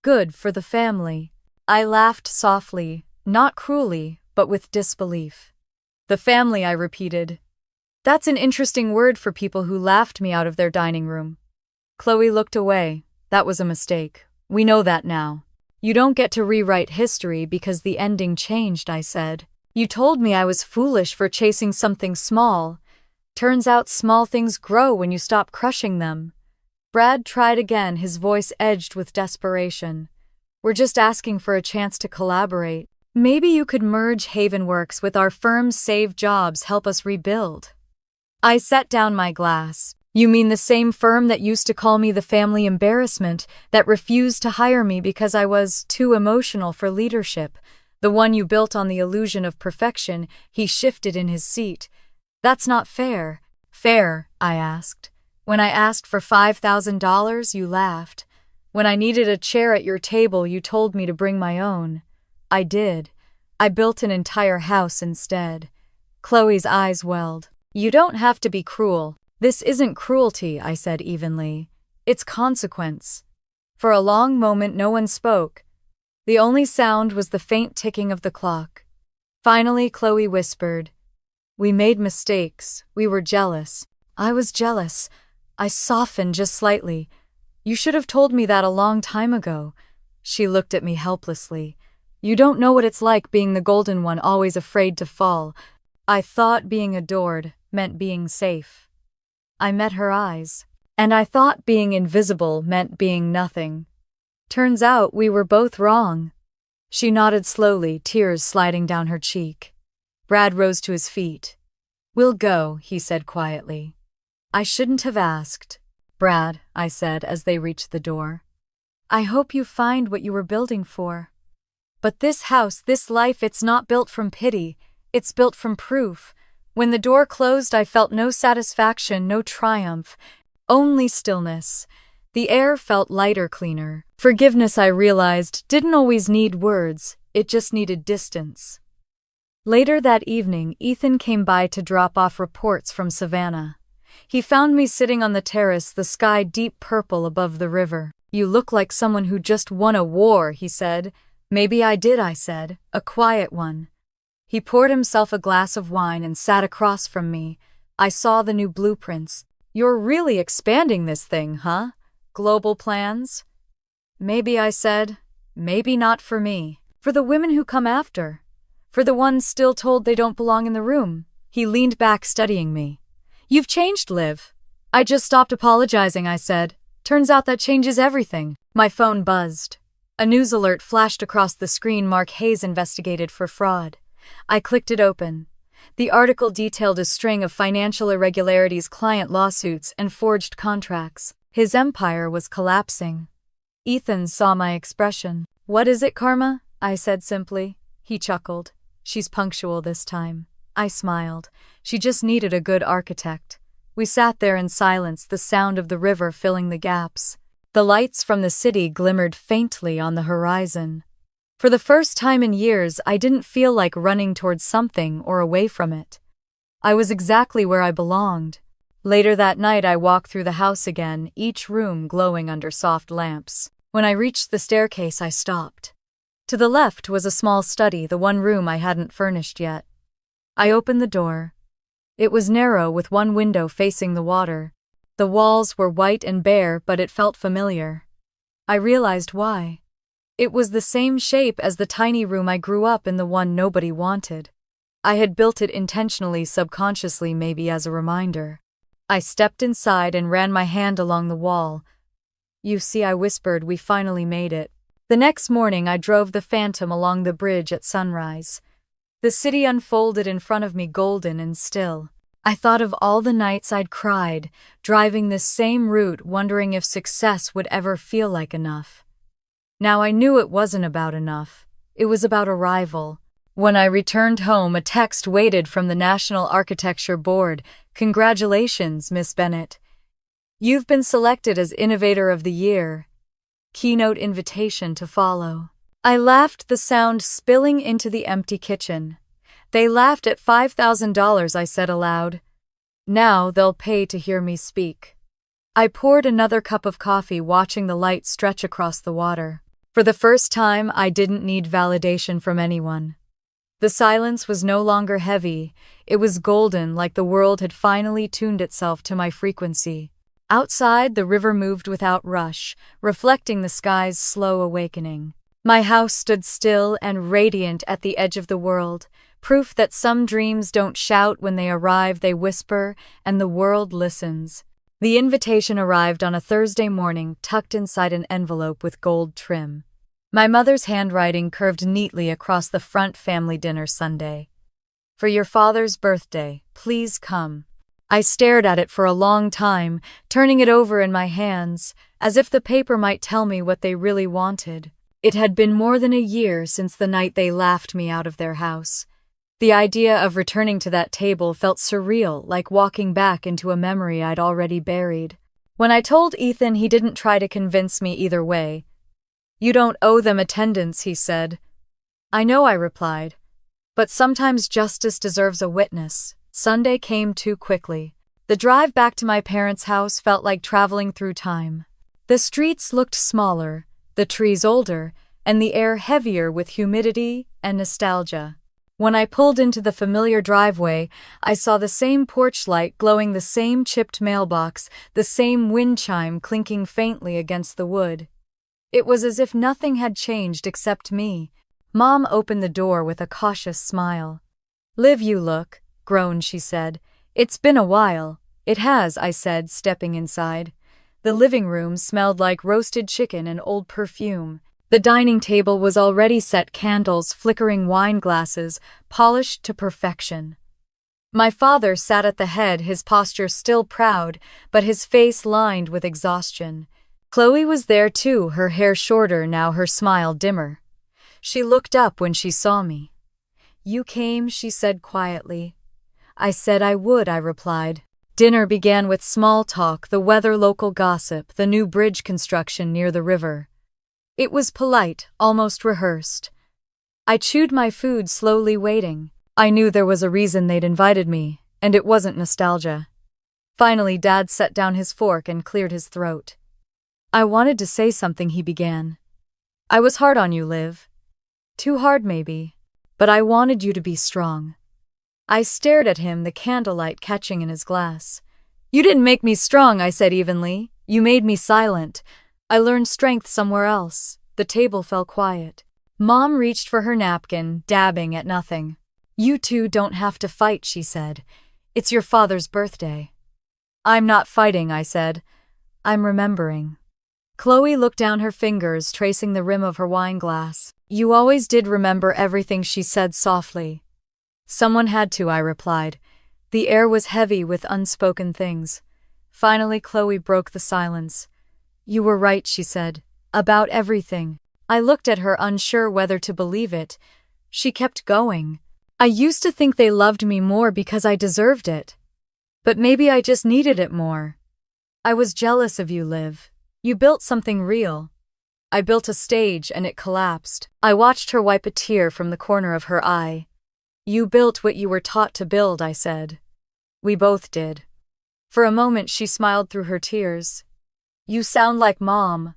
good for the family." I laughed softly, not cruelly, but with disbelief. "The family," I repeated. "That's an interesting word for people who laughed me out of their dining room." Chloe looked away. "That was a mistake. We know that now. You don't get to rewrite history because the ending changed," I said. "You told me I was foolish for chasing something small. Turns out small things grow when you stop crushing them." Brad tried again, his voice edged with desperation. "We're just asking for a chance to collaborate. Maybe you could merge Havenworks with our firm's Save Jobs, help us rebuild." I set down my glass. "You mean the same firm that used to call me the family embarrassment, that refused to hire me because I was too emotional for leadership? The one you built on the illusion of perfection?" He shifted in his seat. "That's not fair." "Fair?" I asked. "When I asked for $5,000, you laughed. When I needed a chair at your table, you told me to bring my own." "I did. I built an entire house instead." Chloe's eyes welled. "You don't have to be cruel. This isn't cruelty," I said evenly. "It's consequence." For a long moment, no one spoke. The only sound was the faint ticking of the clock. Finally, Chloe whispered, "We made mistakes. We were jealous." I was jealous. I softened just slightly. "You should have told me that a long time ago." She looked at me helplessly. "You don't know what it's like being the golden one, always afraid to fall." I thought being adored meant being safe. I met her eyes. And I thought being invisible meant being nothing. Turns out we were both wrong. She nodded slowly, tears sliding down her cheek. Brad rose to his feet. "We'll go," he said quietly. "I shouldn't have asked." "Brad," I said as they reached the door, "I hope you find what you were building for. But this house, this life, it's not built from pity. It's built from proof." When the door closed, I felt no satisfaction, no triumph, only stillness. The air felt lighter, cleaner. Forgiveness, I realized, didn't always need words, it just needed distance. Later that evening, Ethan came by to drop off reports from Savannah. He found me sitting on the terrace, the sky deep purple above the river. "You look like someone who just won a war," he said. "Maybe I did," I said, "a quiet one." He poured himself a glass of wine and sat across from me. I saw the new blueprints. "You're really expanding this thing, huh? Global plans?" "Maybe," I said. "Maybe not for me. For the women who come after. For the ones still told they don't belong in the room." He leaned back, studying me. "You've changed, Liv." "I just stopped apologizing," I said. "Turns out that changes everything." My phone buzzed. A news alert flashed across the screen. Mark Hayes investigated for fraud. I clicked it open. The article detailed a string of financial irregularities, client lawsuits, and forged contracts. His empire was collapsing. Ethan saw my expression. "What is it, Karma?" I said simply. He chuckled. "She's punctual this time." I smiled. She just needed a good architect. We sat there in silence, the sound of the river filling the gaps. The lights from the city glimmered faintly on the horizon. For the first time in years, I didn't feel like running towards something or away from it. I was exactly where I belonged. Later that night, I walked through the house again, each room glowing under soft lamps. When I reached the staircase, I stopped. To the left was a small study, the one room I hadn't furnished yet. I opened the door. It was narrow, with one window facing the water. The walls were white and bare, but it felt familiar. I realized why. It was the same shape as the tiny room I grew up in, the one nobody wanted. I had built it intentionally, subconsciously, maybe as a reminder. I stepped inside and ran my hand along the wall. "You see," I whispered, "we finally made it." The next morning, I drove the Phantom along the bridge at sunrise. The city unfolded in front of me, golden and still. I thought of all the nights I'd cried, driving this same route, wondering if success would ever feel like enough. Now I knew it wasn't about enough. It was about arrival. When I returned home, a text waited from the National Architecture Board. "Congratulations, Miss Bennett. You've been selected as Innovator of the Year. Keynote invitation to follow." I laughed, the sound spilling into the empty kitchen. "They laughed at $5,000, I said aloud. "Now they'll pay to hear me speak." I poured another cup of coffee, watching the light stretch across the water. For the first time, I didn't need validation from anyone. The silence was no longer heavy. It was golden, like the world had finally tuned itself to my frequency. Outside, the river moved without rush, reflecting the sky's slow awakening. My house stood still and radiant at the edge of the world, proof that some dreams don't shout when they arrive, they whisper, and the world listens. The invitation arrived on a Thursday morning, tucked inside an envelope with gold trim. My mother's handwriting curved neatly across the front. "Family dinner Sunday. For your father's birthday, please come." I stared at it for a long time, turning it over in my hands, as if the paper might tell me what they really wanted. It had been more than a year since the night they laughed me out of their house. The idea of returning to that table felt surreal, like walking back into a memory I'd already buried. When I told Ethan, he didn't try to convince me either way. "You don't owe them attendance," he said. "I know," I replied. "But sometimes justice deserves a witness." Sunday came too quickly. The drive back to my parents' house felt like traveling through time. The streets looked smaller, the trees older, and the air heavier with humidity and nostalgia. When I pulled into the familiar driveway, I saw the same porch light glowing, the same chipped mailbox, the same wind chime clinking faintly against the wood. It was as if nothing had changed except me. Mom opened the door with a cautious smile. "Liv, you look," groaned she said. "It's been a while." "It has," I said, stepping inside. The living room smelled like roasted chicken and old perfume. The dining table was already set, candles, flickering wine glasses, polished to perfection. My father sat at the head, his posture still proud, but his face lined with exhaustion. Chloe was there too, her hair shorter now, her smile dimmer. She looked up when she saw me. "You came," she said quietly. "I said I would," I replied. Dinner began with small talk, the weather, local gossip, the new bridge construction near the river. It was polite, almost rehearsed. I chewed my food, slowly waiting. I knew there was a reason they'd invited me, and it wasn't nostalgia. Finally, Dad set down his fork and cleared his throat. "I wanted to say something," he began. "I was hard on you, Liv. Too hard, maybe. But I wanted you to be strong." I stared at him, the candlelight catching in his glass. "You didn't make me strong," I said evenly. "You made me silent. I learned strength somewhere else." The table fell quiet. Mom reached for her napkin, dabbing at nothing. "You two don't have to fight," she said. "It's your father's birthday." "I'm not fighting," I said. "I'm remembering." Chloe looked down her fingers, tracing the rim of her wine glass. "You always did remember everything," she said softly. "Someone had to," I replied. The air was heavy with unspoken things. Finally, Chloe broke the silence. "You were right," she said. "About everything." I looked at her, unsure whether to believe it. She kept going. "I used to think they loved me more because I deserved it. But maybe I just needed it more. I was jealous of you, Liv. You built something real. I built a stage and it collapsed. I watched her wipe a tear from the corner of her eye. You built what you were taught to build, I said. We both did. For a moment she smiled through her tears. You sound like Mom.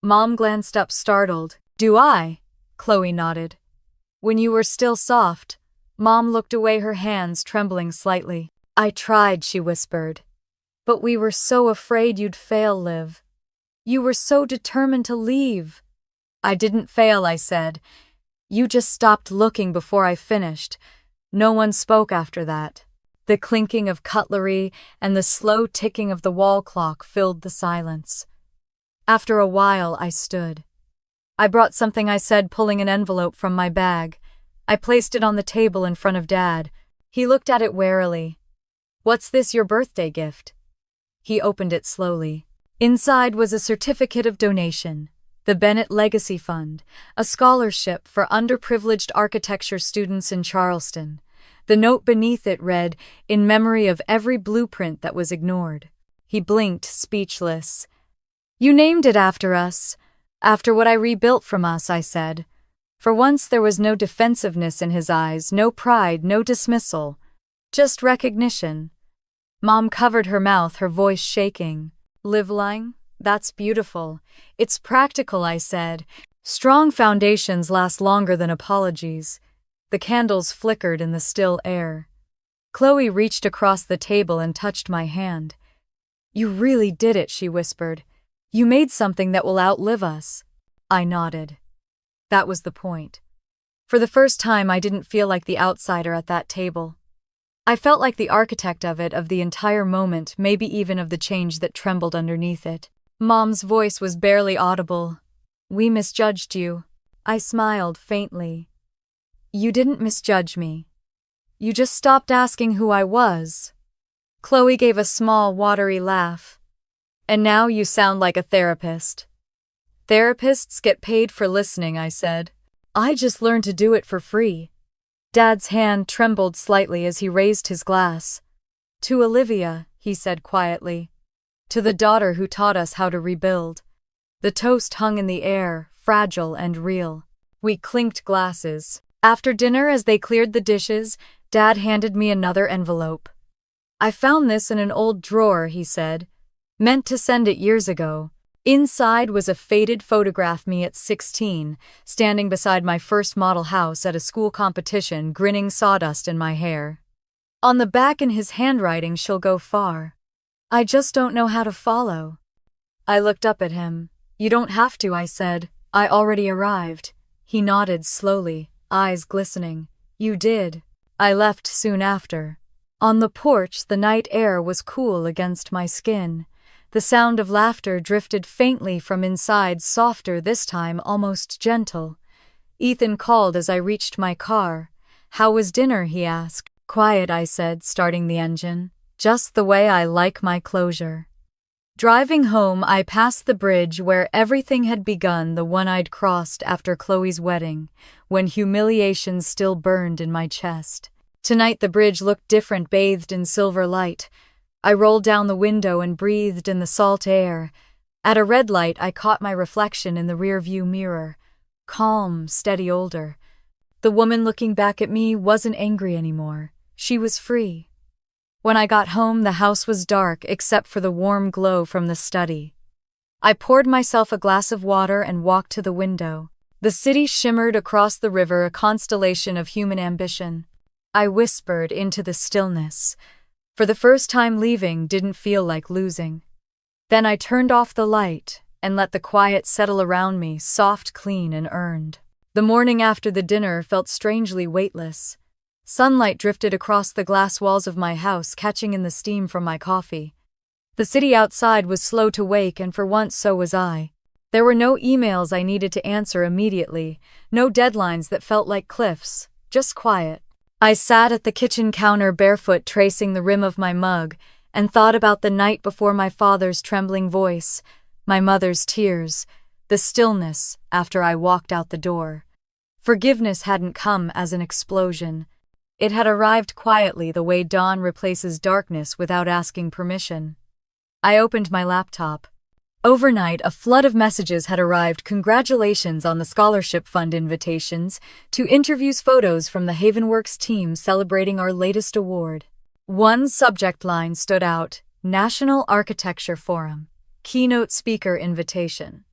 Mom glanced up startled. Do I? Chloe nodded. When you were still soft, Mom looked away, her hands trembling slightly. I tried, she whispered. But we were so afraid you'd fail, Liv. You were so determined to leave. I didn't fail, I said. You just stopped looking before I finished. No one spoke after that. The clinking of cutlery and the slow ticking of the wall clock filled the silence. After a while, I stood. I brought something, I said, pulling an envelope from my bag. I placed it on the table in front of Dad. He looked at it warily. What's this, your birthday gift? He opened it slowly. Inside was a certificate of donation, the Bennett Legacy Fund, a scholarship for underprivileged architecture students in Charleston. The note beneath it read, in memory of every blueprint that was ignored. He blinked, speechless. You named it after us, after what I rebuilt from us, I said. For once there was no defensiveness in his eyes, no pride, no dismissal, just recognition. Mom covered her mouth, her voice shaking. Liv Lang, that's beautiful. It's practical, I said. Strong foundations last longer than apologies. The candles flickered in the still air. Chloe reached across the table and touched my hand. You really did it, she whispered. You made something that will outlive us. I nodded. That was the point. For the first time, I didn't feel like the outsider at that table. I felt like the architect of it, of the entire moment, maybe even of the change that trembled underneath it. Mom's voice was barely audible. We misjudged you. I smiled faintly. You didn't misjudge me. You just stopped asking who I was. Chloe gave a small, watery laugh. And now you sound like a therapist. Therapists get paid for listening, I said. I just learned to do it for free. Dad's hand trembled slightly as he raised his glass. To Olivia, he said quietly. To the daughter who taught us how to rebuild. The toast hung in the air, fragile and real. We clinked glasses. After dinner, as they cleared the dishes, Dad handed me another envelope. I found this in an old drawer, he said. Meant to send it years ago. Inside was a faded photograph of me at 16, standing beside my first model house at a school competition, grinning, sawdust in my hair. On the back, in his handwriting, she'll go far. I just don't know how to follow. I looked up at him. You don't have to, I said. I already arrived. He nodded slowly, eyes glistening. You did. I left soon after. On the porch, the night air was cool against my skin. The sound of laughter drifted faintly from inside, softer this time, almost gentle. Ethan called as I reached my car. How was dinner, he asked. Quiet, I said, starting the engine. Just the way I like my closure. Driving home, I passed the bridge where everything had begun, the one I'd crossed after Chloe's wedding, when humiliation still burned in my chest. Tonight the bridge looked different, bathed in silver light. I rolled down the window and breathed in the salt air. At a red light, I caught my reflection in the rearview mirror. Calm, steady, older. The woman looking back at me wasn't angry anymore. She was free. When I got home, the house was dark except for the warm glow from the study. I poured myself a glass of water and walked to the window. The city shimmered across the river, a constellation of human ambition. I whispered into the stillness. For the first time, leaving didn't feel like losing. Then I turned off the light and let the quiet settle around me, soft, clean, and earned. The morning after the dinner felt strangely weightless. Sunlight drifted across the glass walls of my house, catching in the steam from my coffee. The city outside was slow to wake, and for once so was I. There were no emails I needed to answer immediately, no deadlines that felt like cliffs, just quiet. I sat at the kitchen counter barefoot, tracing the rim of my mug, and thought about the night before, my father's trembling voice, my mother's tears, the stillness after I walked out the door. Forgiveness hadn't come as an explosion. It had arrived quietly, the way dawn replaces darkness without asking permission. I opened my laptop. Overnight, a flood of messages had arrived. Congratulations on the scholarship fund invitations, to interviews, photos from the Havenworks team celebrating our latest award. One subject line stood out: National Architecture Forum, keynote speaker invitation.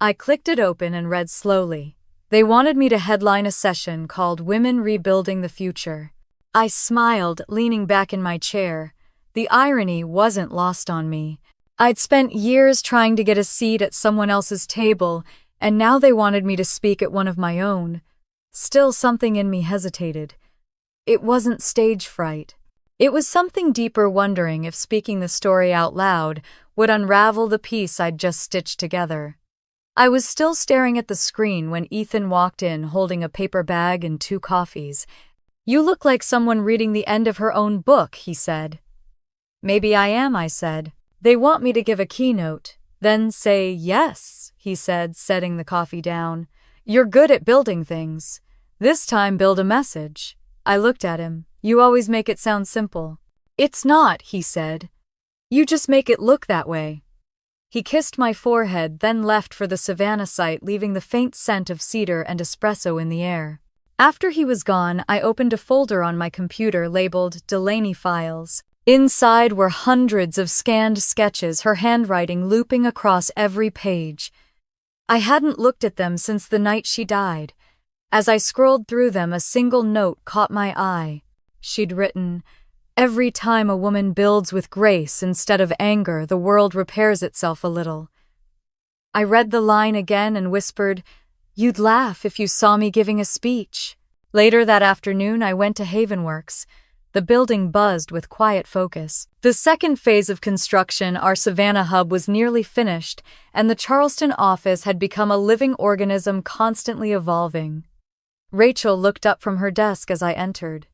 I clicked it open and read slowly. They wanted me to headline a session called Women Rebuilding the Future. I smiled, leaning back in my chair. The irony wasn't lost on me. I'd spent years trying to get a seat at someone else's table, and now they wanted me to speak at one of my own. Still, something in me hesitated. It wasn't stage fright. It was something deeper, wondering if speaking the story out loud would unravel the piece I'd just stitched together. I was still staring at the screen when Ethan walked in, holding a paper bag and 2 coffees. "You look like someone reading the end of her own book," he said. "Maybe I am," I said. "They want me to give a keynote." "Then say yes," he said, setting the coffee down. "You're good at building things. This time build a message." I looked at him. "You always make it sound simple." "It's not," he said. "You just make it look that way." He kissed my forehead, then left for the Savannah site, leaving the faint scent of cedar and espresso in the air. After he was gone, I opened a folder on my computer labeled Delaney Files. Inside were hundreds of scanned sketches, her handwriting looping across every page. I hadn't looked at them since the night she died. As I scrolled through them, a single note caught my eye. She'd written, "Every time a woman builds with grace instead of anger, the world repairs itself a little." I read the line again and whispered, "You'd laugh if you saw me giving a speech." Later that afternoon, I went to Havenworks. The building buzzed with quiet focus. The second phase of construction, our Savannah hub, was nearly finished, and the Charleston office had become a living organism, constantly evolving. Rachel looked up from her desk as I entered.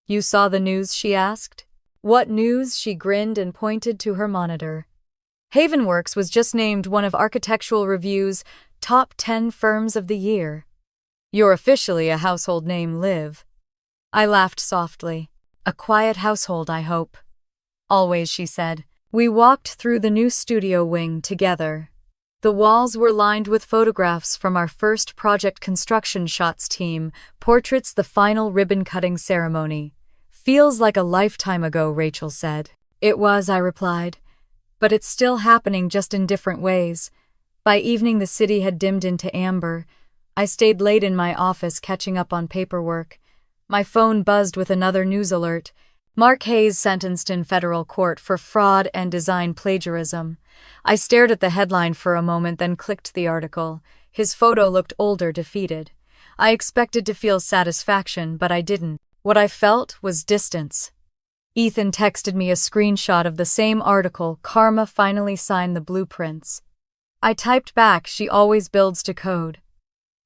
"You saw the news?" she asked. "What news?" She grinned and pointed to her monitor. Havenworks was just named one of Architectural Review's top 10 firms of the year. "You're officially a household name, Liv." I laughed softly. "A quiet household, I hope." "Always," she said. We walked through the new studio wing together. The walls were lined with photographs from our first project construction shots team, portraits, the final ribbon-cutting ceremony. "Feels like a lifetime ago," Rachel said. "It was," I replied. "But it's still happening, just in different ways." By evening, the city had dimmed into amber. I stayed late in my office catching up on paperwork. My phone buzzed with another news alert. Mark Hayes sentenced in federal court for fraud and design plagiarism. I stared at the headline for a moment, then clicked the article. His photo looked older, defeated. I expected to feel satisfaction, but I didn't. What I felt was distance. Ethan texted me a screenshot of the same article. "Karma finally signed the blueprints." I typed back, "She always builds to code."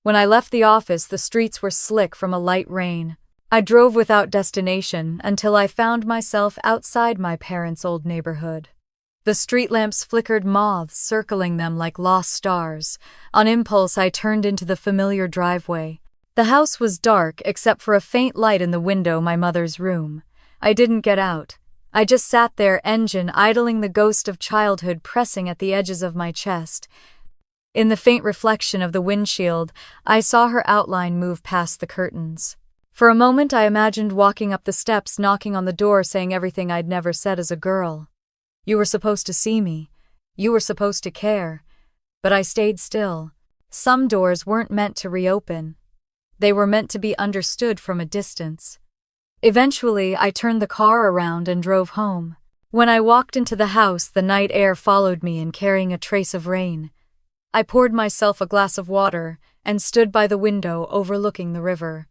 When I left the office, the streets were slick from a light rain. I drove without destination until I found myself outside my parents' old neighborhood. The street lamps flickered, moths circling them like lost stars. On impulse, I turned into the familiar driveway. The house was dark except for a faint light in the window, my mother's room. I didn't get out. I just sat there, engine idling, the ghost of childhood pressing at the edges of my chest. In the faint reflection of the windshield, I saw her outline move past the curtains. For a moment, I imagined walking up the steps, knocking on the door, saying everything I'd never said as a girl. "You were supposed to see me. You were supposed to care." But I stayed still. Some doors weren't meant to reopen. They were meant to be understood from a distance. Eventually, I turned the car around and drove home. When I walked into the house, the night air followed me and carrying a trace of rain. I poured myself a glass of water and stood by the window overlooking the river.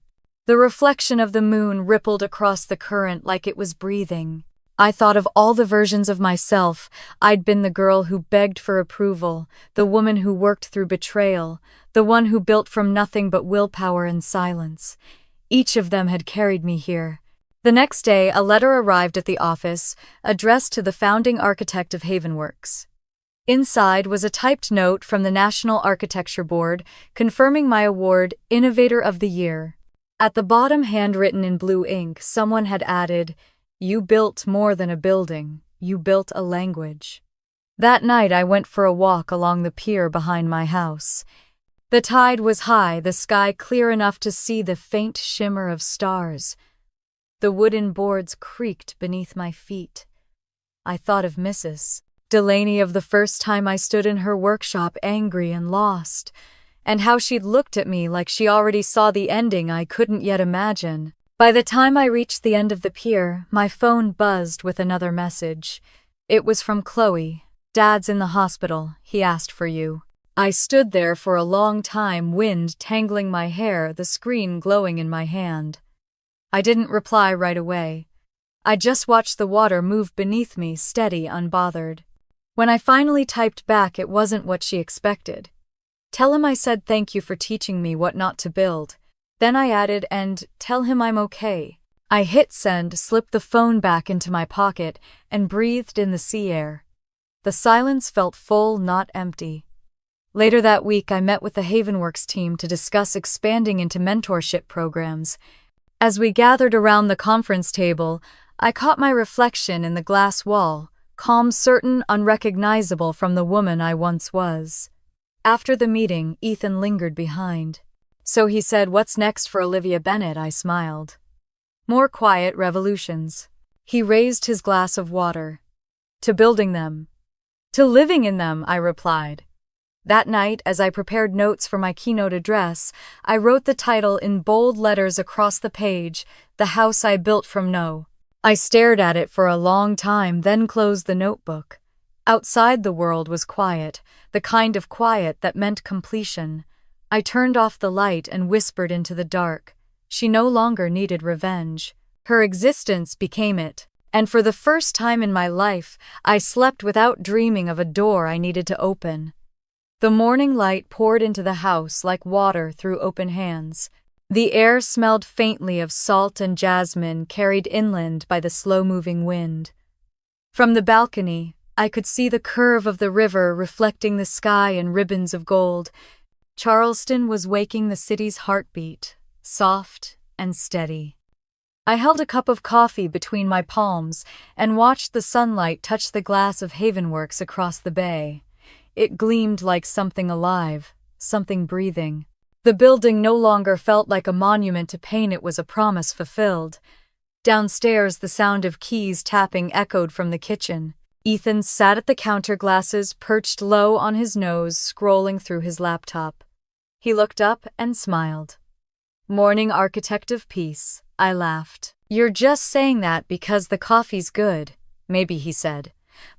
The reflection of the moon rippled across the current like it was breathing. I thought of all the versions of myself. I'd been the girl who begged for approval, the woman who worked through betrayal, the one who built from nothing but willpower and silence. Each of them had carried me here. The next day, a letter arrived at the office, addressed to the founding architect of Havenworks. Inside was a typed note from the National Architecture Board confirming my award, Innovator of the Year. At the bottom, handwritten in blue ink, someone had added, "You built more than a building, you built a language." That night I went for a walk along the pier behind my house. The tide was high, the sky clear enough to see the faint shimmer of stars. The wooden boards creaked beneath my feet. I thought of Mrs. Delaney, of the first time I stood in her workshop angry and lost, and how she'd looked at me like she already saw the ending I couldn't yet imagine. By the time I reached the end of the pier, my phone buzzed with another message. It was from Chloe. "Dad's in the hospital. He asked for you." I stood there for a long time, wind tangling my hair, the screen glowing in my hand. I didn't reply right away. I just watched the water move beneath me, steady, unbothered. When I finally typed back, it wasn't what she expected. "Tell him I said thank you for teaching me what not to build." Then I added, "and tell him I'm okay." I hit send, slipped the phone back into my pocket, and breathed in the sea air. The silence felt full, not empty. Later that week, I met with the Havenworks team to discuss expanding into mentorship programs. As we gathered around the conference table, I caught my reflection in the glass wall, calm, certain, unrecognizable from the woman I once was. After the meeting, Ethan lingered behind. "So," he said, "what's next for Olivia Bennett?" I smiled. "More quiet revolutions." He raised his glass of water. "To building them. To living in them," I replied. That night, as I prepared notes for my keynote address, I wrote the title in bold letters across the page, "The House I Built from No." I stared at it for a long time, then closed the notebook. Outside, the world was quiet, the kind of quiet that meant completion. I turned off the light and whispered into the dark. She no longer needed revenge. Her existence became it. And for the first time in my life, I slept without dreaming of a door I needed to open. The morning light poured into the house like water through open hands. The air smelled faintly of salt and jasmine carried inland by the slow-moving wind. From the balcony, I could see the curve of the river reflecting the sky in ribbons of gold. Charleston was waking the city's heartbeat, soft and steady. I held a cup of coffee between my palms and watched the sunlight touch the glass of Havenworks across the bay. It gleamed like something alive, something breathing. The building no longer felt like a monument to pain, it was a promise fulfilled. Downstairs, the sound of keys tapping echoed from the kitchen. Ethan sat at the counter, glasses perched low on his nose, scrolling through his laptop. He looked up and smiled. "Morning, architect of peace," I laughed. "You're just saying that because the coffee's good," maybe, he said,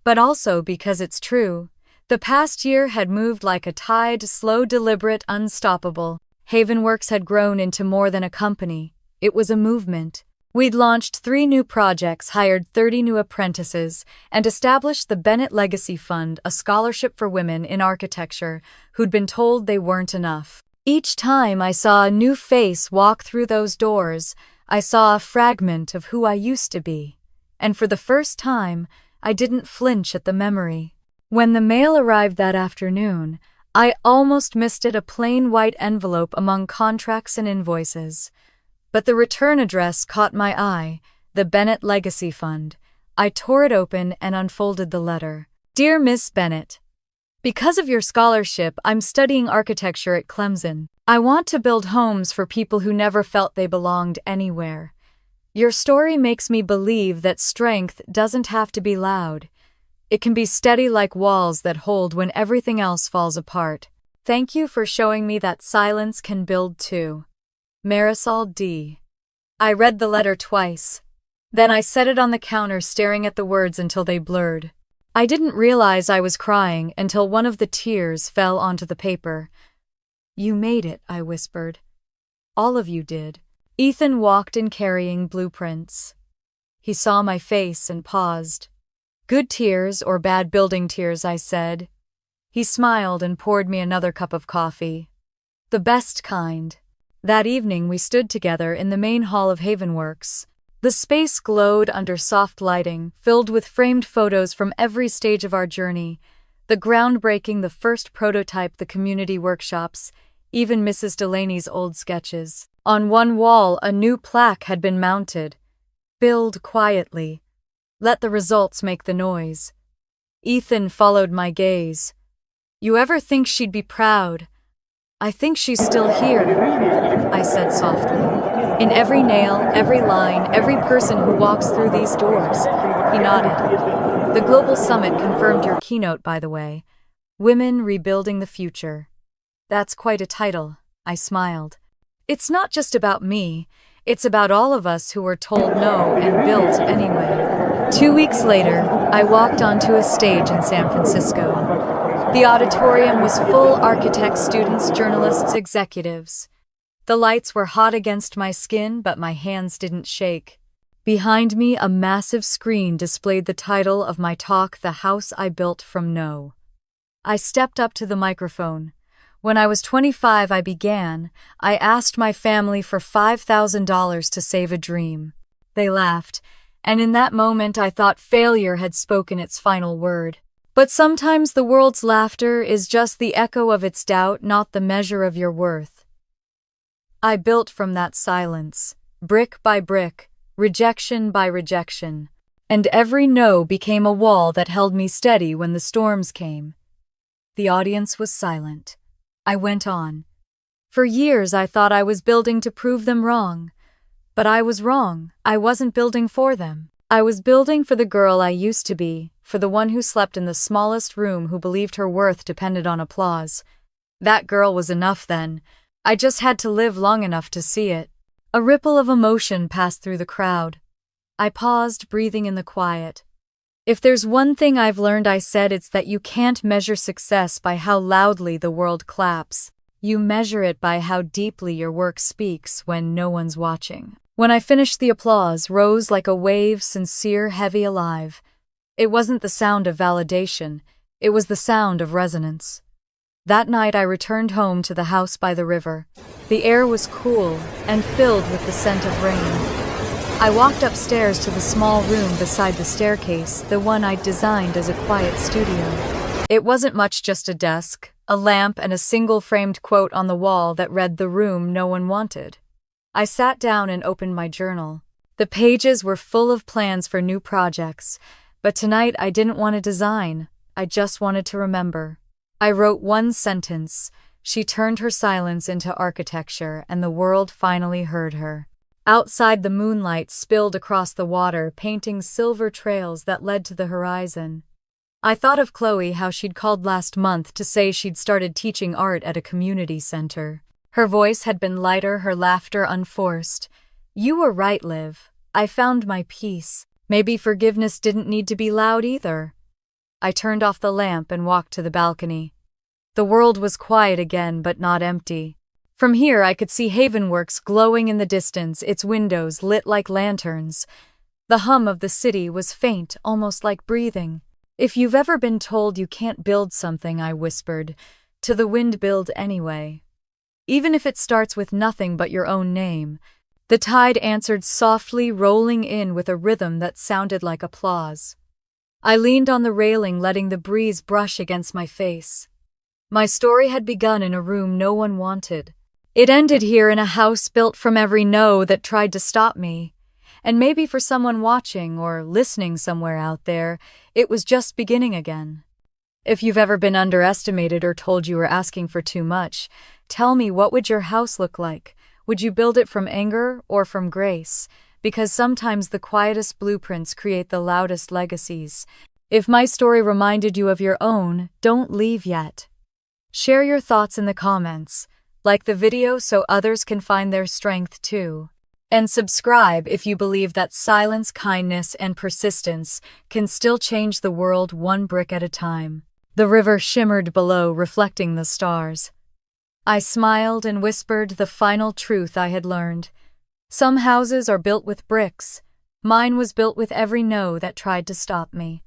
"but also because it's true." The past year had moved like a tide, slow, deliberate, unstoppable. Havenworks had grown into more than a company. It was a movement. We'd launched 3 new projects, hired 30 new apprentices, and established the Bennett Legacy Fund, a scholarship for women in architecture who'd been told they weren't enough. Each time I saw a new face walk through those doors, I saw a fragment of who I used to be. And for the first time, I didn't flinch at the memory. When the mail arrived that afternoon, I almost missed it, a plain white envelope among contracts and invoices. But the return address caught my eye, the Bennett Legacy Fund. I tore it open and unfolded the letter. "Dear Miss Bennett, because of your scholarship, I'm studying architecture at Clemson. I want to build homes for people who never felt they belonged anywhere. Your story makes me believe that strength doesn't have to be loud. It can be steady like walls that hold when everything else falls apart. Thank you for showing me that silence can build too. Marisol D." I read the letter twice. Then I set it on the counter, staring at the words until they blurred. I didn't realize I was crying until one of the tears fell onto the paper. "You made it," I whispered. "All of you did." Ethan walked in carrying blueprints. He saw my face and paused. "Good tears or bad building tears?" I said. He smiled and poured me another cup of coffee. "The best kind." That evening we stood together in the main hall of Havenworks. The space glowed under soft lighting, filled with framed photos from every stage of our journey. The groundbreaking, the first prototype, the community workshops, even Mrs. Delaney's old sketches. On one wall, a new plaque had been mounted. "Build quietly. Let the results make the noise." Ethan followed my gaze. You ever think she'd be proud? I think she's still here, I said softly. In every nail, every line, every person who walks through these doors. He nodded. The Global Summit confirmed your keynote, by the way. Women Rebuilding the Future. That's quite a title, I smiled. It's not just about me, it's about all of us who were told no and built anyway. 2 weeks later, I walked onto a stage in San Francisco. The auditorium was full: architects, students, journalists, executives. The lights were hot against my skin, but my hands didn't shake. Behind me, a massive screen displayed the title of my talk, The House I Built from No. I stepped up to the microphone. When I was 25, I asked my family for $5,000 to save a dream. They laughed, and in that moment I thought failure had spoken its final word. But sometimes the world's laughter is just the echo of its doubt, not the measure of your worth. I built from that silence, brick by brick, rejection by rejection, and every no became a wall that held me steady when the storms came. The audience was silent. I went on. For years I thought I was building to prove them wrong. But I was wrong. I wasn't building for them. I was building for the girl I used to be, for the one who slept in the smallest room, who believed her worth depended on applause. That girl was enough then. I just had to live long enough to see it. A ripple of emotion passed through the crowd. I paused, breathing in the quiet. If there's one thing I've learned, I said, it's that you can't measure success by how loudly the world claps. You measure it by how deeply your work speaks when no one's watching. When I finished, the applause rose like a wave, sincere, heavy, alive. It wasn't the sound of validation, it was the sound of resonance. That night I returned home to the house by the river. The air was cool and filled with the scent of rain. I walked upstairs to the small room beside the staircase, the one I'd designed as a quiet studio. It wasn't much, just a desk, a lamp, and a single framed quote on the wall that read, "The room no one wanted." I sat down and opened my journal. The pages were full of plans for new projects, but tonight I didn't want to design, I just wanted to remember. I wrote one sentence: she turned her silence into architecture, and the world finally heard her. Outside, the moonlight spilled across the water, painting silver trails that led to the horizon. I thought of Chloe, how she'd called last month to say she'd started teaching art at a community center. Her voice had been lighter, her laughter unforced. You were right, Liv. I found my peace. Maybe forgiveness didn't need to be loud either. I turned off the lamp and walked to the balcony. The world was quiet again, but not empty. From here I could see Havenworks glowing in the distance, its windows lit like lanterns. The hum of the city was faint, almost like breathing. If you've ever been told you can't build something, I whispered, to the wind, build anyway. Even if it starts with nothing but your own name. The tide answered softly, rolling in with a rhythm that sounded like applause. I leaned on the railing, letting the breeze brush against my face. My story had begun in a room no one wanted. It ended here, in a house built from every no that tried to stop me. And maybe for someone watching or listening somewhere out there, it was just beginning again. If you've ever been underestimated or told you were asking for too much, tell me, what would your house look like? Would you build it from anger or from grace? Because sometimes the quietest blueprints create the loudest legacies. If my story reminded you of your own, don't leave yet. Share your thoughts in the comments. Like the video so others can find their strength too. And subscribe if you believe that silence, kindness, and persistence can still change the world one brick at a time. The river shimmered below, reflecting the stars. I smiled and whispered the final truth I had learned. Some houses are built with bricks. Mine was built with every no that tried to stop me.